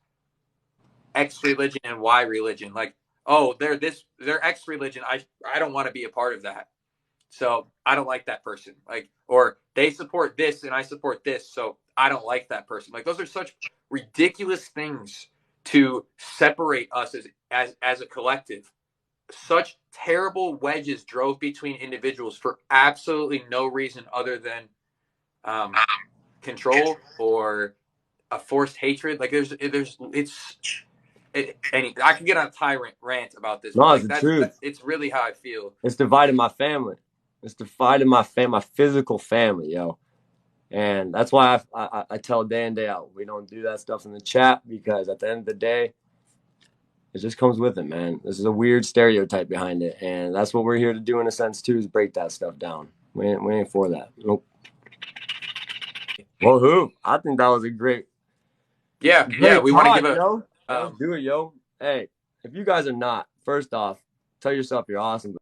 X religion and Y religion. Like, oh, they're X religion. I don't want to be a part of that. so I don't like that person. Like, or they support this and I support this, so I don't like that person. Like, those are such ridiculous things to separate us as a collective. Such terrible wedges drove between individuals for absolutely no reason other than control or a forced hatred. Like, and I can get on a tyrant rant about this, but No, it's like the truth. it's really how I feel. It's divided my family. It's divided my physical family, yo. And that's why I tell day in, day out, we don't do that stuff in the chat, because at the end of the day, it just comes with it, man. This is a weird stereotype behind it. And that's what we're here to do, in a sense, too, is break that stuff down. We ain't for that. Nope. Well, who? I think that was a great We want to give a yo. Let's do it, yo. Hey, if you guys are not, first off, tell yourself you're awesome.